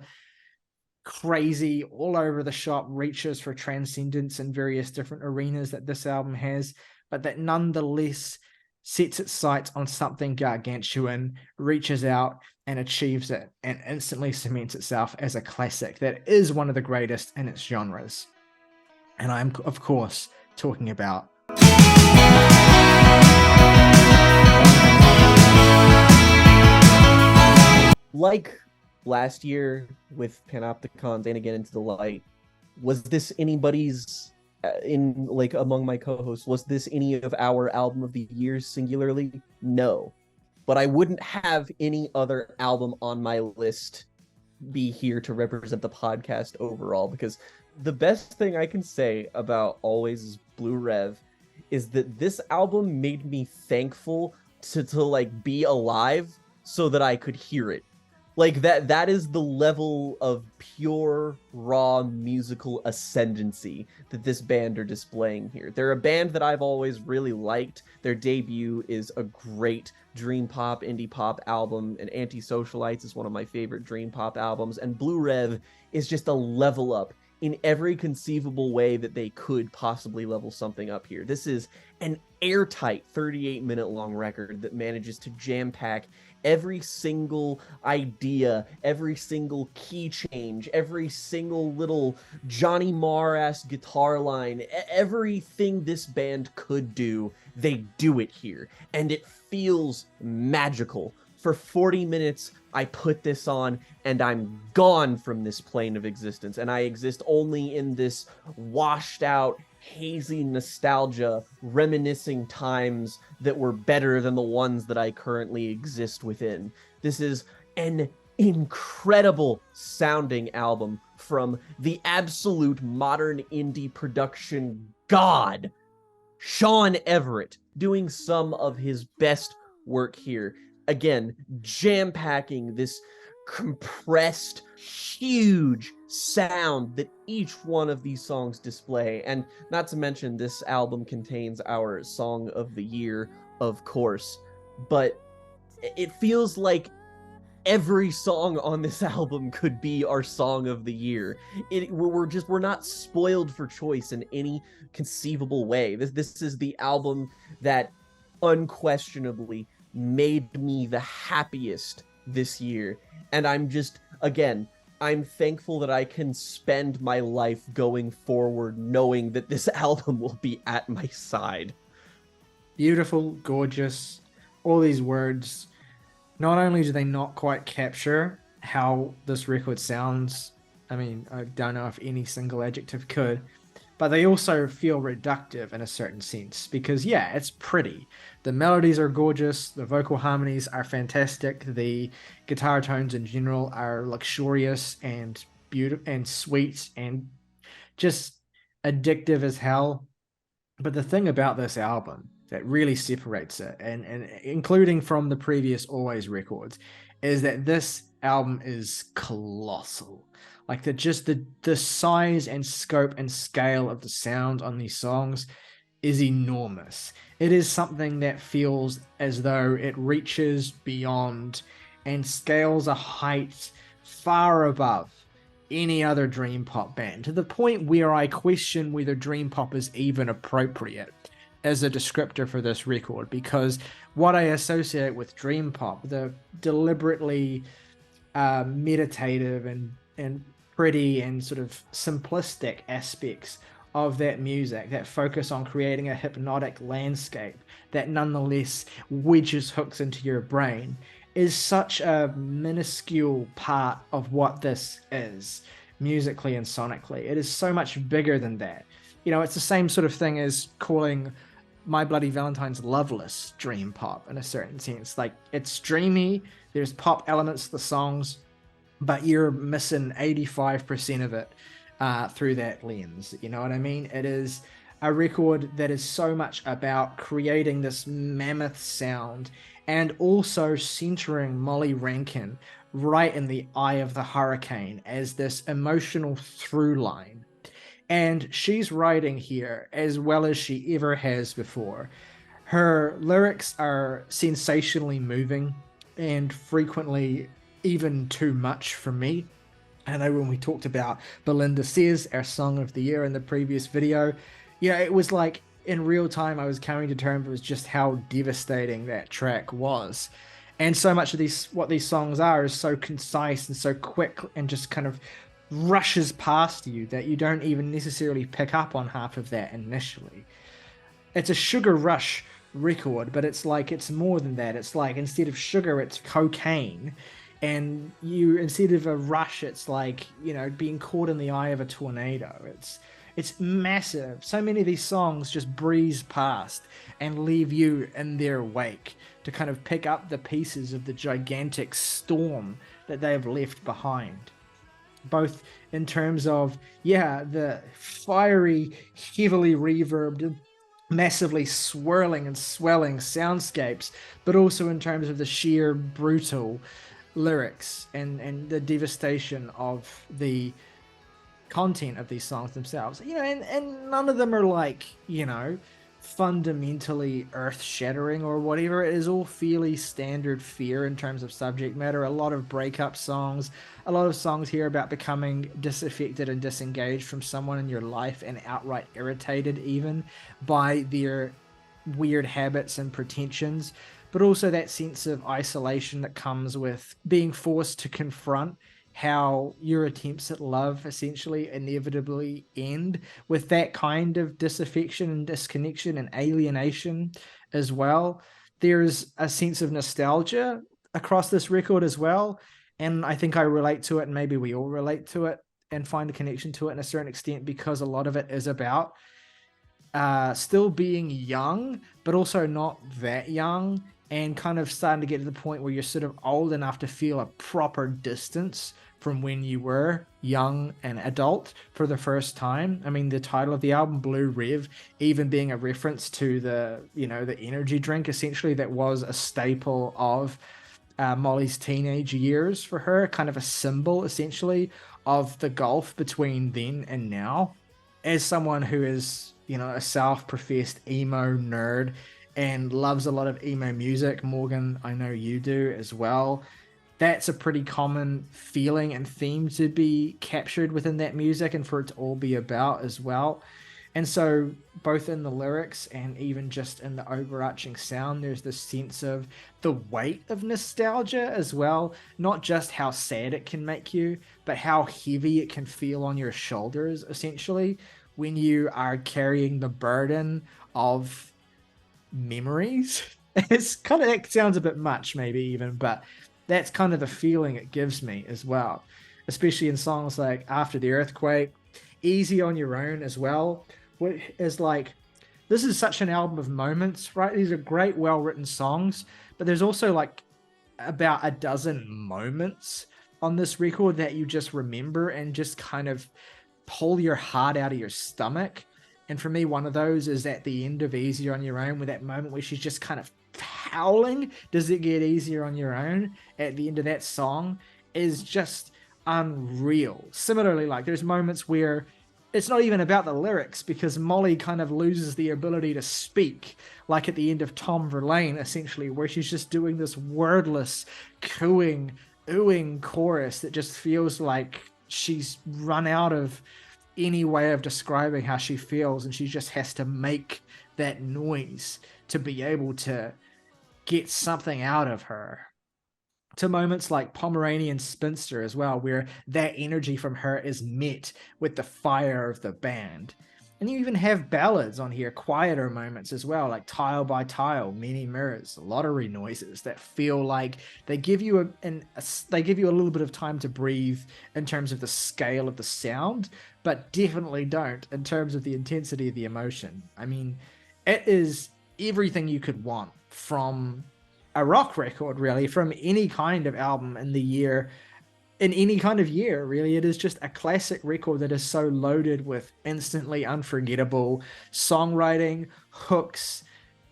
crazy, all over the shop reaches for transcendence in various different arenas that this album has, but that nonetheless sets its sights on something gargantuan, reaches out and achieves it, and instantly cements itself as a classic that is one of the greatest in its genres. And I'm, of course, talking about Like last year with Panopticons and Again Into the Light, was this anybody's in like among my co-hosts, was this any of our album of the year singularly? No. But I wouldn't have any other album on my list be here to represent the podcast overall, because the best thing I can say about Always Blue Rev is that this album made me thankful to like be alive so that I could hear it. Like that is the level of pure raw musical ascendancy that this band are displaying here. They're a band that I've always really liked. Their debut is a great dream pop, indie pop album, and Anti-Socialites is one of my favorite dream pop albums, and Blue Rev is just a level up in every conceivable way that they could possibly level something up here. This is an airtight 38-minute long record that manages to jam-pack every single idea, every single key change, every single little Johnny Marr-ass guitar line, everything this band could do, they do it here. And it feels magical. For 40 minutes, I put this on, and I'm gone from this plane of existence, and I exist only in this washed out, hazy nostalgia, reminiscing times that were better than the ones that I currently exist within. This is an incredible sounding album from the absolute modern indie production god, Sean Everett, doing some of his best work here. Again, jam-packing this compressed, huge sound that each one of these songs display. And not to mention, this album contains our song of the year, of course, but it feels like every song on this album could be our song of the year. We're not spoiled for choice in any conceivable way. This is the album that unquestionably made me the happiest this year. And I'm just, again, I'm thankful that I can spend my life going forward knowing that this album will be at my side. beautiful, gorgeous, all these words. Not only do they not quite capture how this record sounds, I mean, I don't know if any single adjective could, but they also feel reductive in a certain sense, because yeah, it's pretty. The melodies are gorgeous, the vocal harmonies are fantastic, the guitar tones in general are luxurious and beautiful and sweet and just addictive as hell. But the thing about this album that really separates it, and including from the previous Always records, is that this album is colossal. Like the size and scope and scale of the sound on these songs is enormous. It is something that feels as though it reaches beyond and scales a height far above any other dream pop band, to the point where I question whether dream pop is even appropriate as a descriptor for this record, because what I associate with dream pop, the deliberately meditative and pretty and sort of simplistic aspects of that music that focus on creating a hypnotic landscape that nonetheless wedges hooks into your brain, is such a minuscule part of what this is musically and sonically. It is so much bigger than that. You know, it's the same sort of thing as calling My Bloody Valentine's Loveless dream pop in a certain sense. Like, it's dreamy, there's pop elements to the songs, but you're missing 85% of it through that lens. You know what I mean? It is a record that is so much about creating this mammoth sound and also centering Molly Rankin right in the eye of the hurricane as this emotional through line. And she's writing here as well as she ever has before. Her lyrics are sensationally moving and frequently even too much for me. I know when we talked about Belinda Says, our song of the year in the previous video, it was like in real time I was coming to terms with just how devastating that track was. And so much of what these songs are is so concise and so quick and just kind of rushes past you that you don't even necessarily pick up on half of that initially. It's a sugar rush record, but it's like it's more than that. It's like instead of sugar, it's cocaine. And instead of a rush, it's like, being caught in the eye of a tornado. It's massive. So many of these songs just breeze past and leave you in their wake to kind of pick up the pieces of the gigantic storm that they have left behind. Both in terms of, the fiery, heavily reverbed, massively swirling and swelling soundscapes, but also in terms of the sheer brutal lyrics and the devastation of the content of these songs themselves. And none of them are like, fundamentally earth-shattering or whatever. It is all fairly standard fare in terms of subject matter. A lot of breakup songs, a lot of songs here about becoming disaffected and disengaged from someone in your life and outright irritated even by their weird habits and pretensions, but also that sense of isolation that comes with being forced to confront how your attempts at love essentially inevitably end with that kind of disaffection and disconnection and alienation as well. There's a sense of nostalgia across this record as well, and I think I relate to it, and maybe we all relate to it and find a connection to it in a certain extent, because a lot of it is about still being young, but also not that young, and kind of starting to get to the point where you're sort of old enough to feel a proper distance from when you were young and adult for the first time. I mean, the title of the album, Blue Rev, even being a reference to the energy drink, essentially, that was a staple of Molly's teenage years for her, kind of a symbol, essentially, of the gulf between then and now. As someone who is, a self-professed emo nerd and loves a lot of emo music, Morgan, I know you do as well, that's a pretty common feeling and theme to be captured within that music and for it to all be about as well. And so both in the lyrics and even just in the overarching sound, there's this sense of the weight of nostalgia as well. Not just how sad it can make you, but how heavy it can feel on your shoulders, essentially, when you are carrying the burden of memories. It sounds a bit much, maybe even, but that's kind of the feeling it gives me as well, especially in songs like After the Earthquake, Easy on Your Own as well, which is like, this is such an album of moments, right? These are great, well-written songs, but there's also like about a dozen moments on this record that you just remember and just kind of pull your heart out of your stomach. And for me, one of those is at the end of Easier on Your Own, with that moment where she's just kind of howling, does it get easier on your own? At the end of that song is just unreal. Similarly, like there's moments where it's not even about the lyrics, because Molly kind of loses the ability to speak, like at the end of Tom Verlaine, essentially, where she's just doing this wordless, cooing, oohing chorus that just feels like she's run out of any way of describing how she feels, and she just has to make that noise to be able to get something out of her. To moments like Pomeranian Spinster as well, where that energy from her is met with the fire of the band. And you even have ballads on here, quieter moments as well, like Tile by Tile, Many Mirrors, Lottery Noises, that feel like they give you a little bit of time to breathe in terms of the scale of the sound, but definitely don't in terms of the intensity of the emotion. I mean, it is everything you could want from a rock record, really, from any kind of album in the year in any kind of year, really. It is just a classic record that is so loaded with instantly unforgettable songwriting, hooks,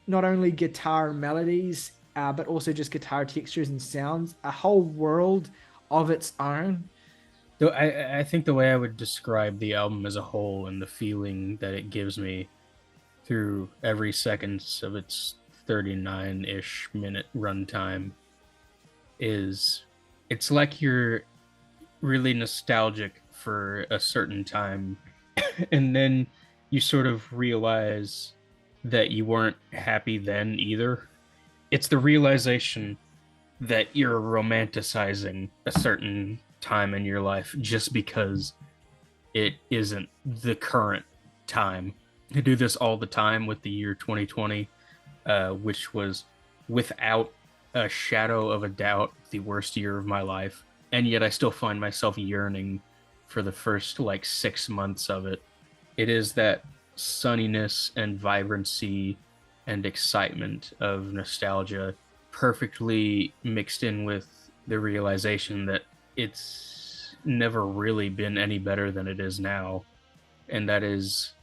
not only guitar melodies, but also just guitar textures and sounds, a whole world of its own. Though I think the way I would describe the album as a whole and the feeling that it gives me through every second of its 39-ish minute runtime is it's like you're really nostalgic for a certain time and then you sort of realize that you weren't happy then either. It's the realization that you're romanticizing a certain time in your life just because it isn't the current time. I do this all the time with the year 2020, which was without a shadow of a doubt the worst year of my life. And yet I still find myself yearning for the first like 6 months of it. It is that sunniness and vibrancy and excitement of nostalgia perfectly mixed in with the realization that it's never really been any better than it is now. And that is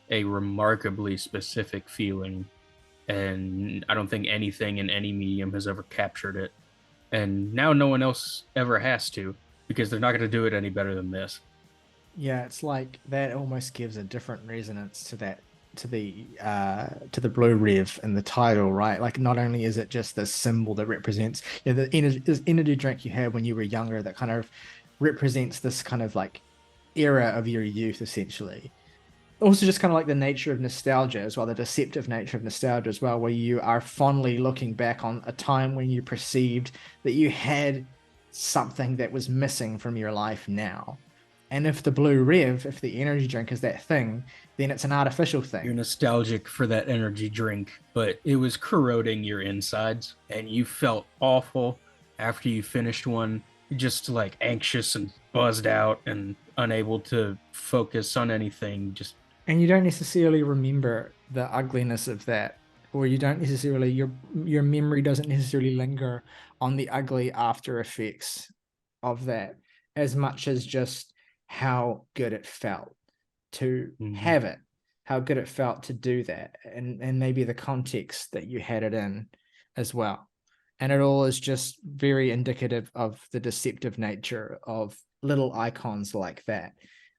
a remarkably specific feeling. And I don't think anything in any medium has ever captured it. And now no one else ever has to, because they're not going to do it any better than this. Yeah, it's like that almost gives a different resonance to that, to the blue rev in the title, right? Like, not only is it just this symbol that represents, the energy drink you had when you were younger that kind of represents this kind of like era of your youth, essentially. Also, just kind of like the nature of nostalgia as well, the deceptive nature of nostalgia as well, where you are fondly looking back on a time when you perceived that you had something that was missing from your life now. And if the blue rev, if the energy drink is that thing, then it's an artificial thing. You're nostalgic for that energy drink, but it was corroding your insides and you felt awful after you finished one, just like anxious and buzzed out and unable to focus on anything. And you don't necessarily remember the ugliness of that, or you don't necessarily, your memory doesn't necessarily linger on the ugly after effects of that as much as just how good it felt to have it, how good it felt to do that, and maybe the context that you had it in as well. And it all is just very indicative of the deceptive nature of little icons like that,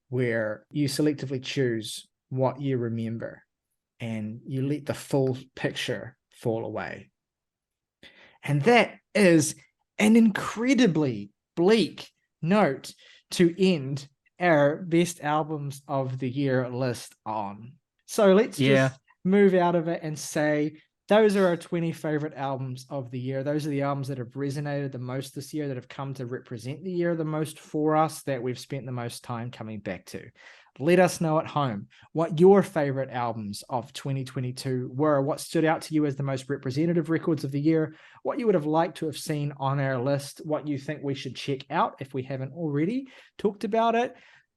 where you selectively choose what you remember and you let the full picture fall away. And that is an incredibly bleak note to end our best albums of the year list on. So let's just move out of it and say those are our 20 favorite albums of the year. Those are the albums that have resonated the most this year, that have come to represent the year the most for us, that we've spent the most time coming back to. Let us know at home what your favorite albums of 2022 were, what stood out to you as the most representative records of the year, what you would have liked to have seen on our list, what you think we should check out if we haven't already talked about it.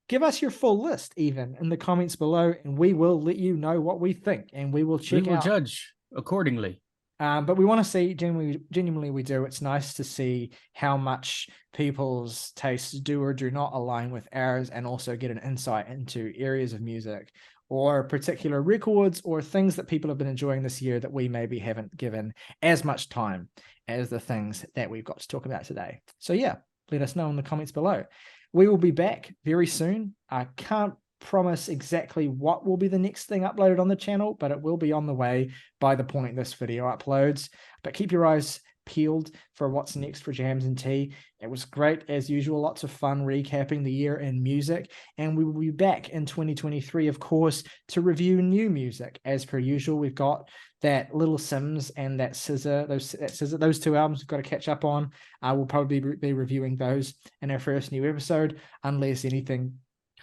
Give us your full list even in the comments below, and we will let you know what we think, and we will check out. We will judge accordingly. But we want to see, genuinely we do. It's nice to see how much people's tastes do or do not align with ours, and also get an insight into areas of music or particular records or things that people have been enjoying this year that we maybe haven't given as much time as the things that we've got to talk about today. So yeah, let us know in the comments below. We will be back very soon. I can't promise exactly what will be the next thing uploaded on the channel, but it will be on the way by the point this video uploads. But keep your eyes peeled for what's next for Jams and Tea. It was great as usual, lots of fun recapping the year in music, and we will be back in 2023, of course, to review new music. As per usual, we've got that Little Sims and that Scissor, those two albums we've got to catch up on. We'll probably be reviewing those in our first new episode, unless anything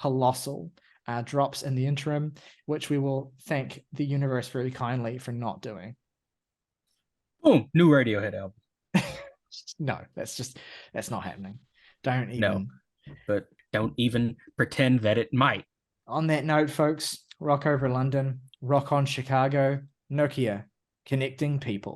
colossal drops in the interim, which we will thank the universe very kindly for not doing. Boom, new Radiohead album. No, that's not happening. Don't even. No, but don't even pretend that it might. On that note, folks, rock over London, rock on Chicago, Nokia, connecting people.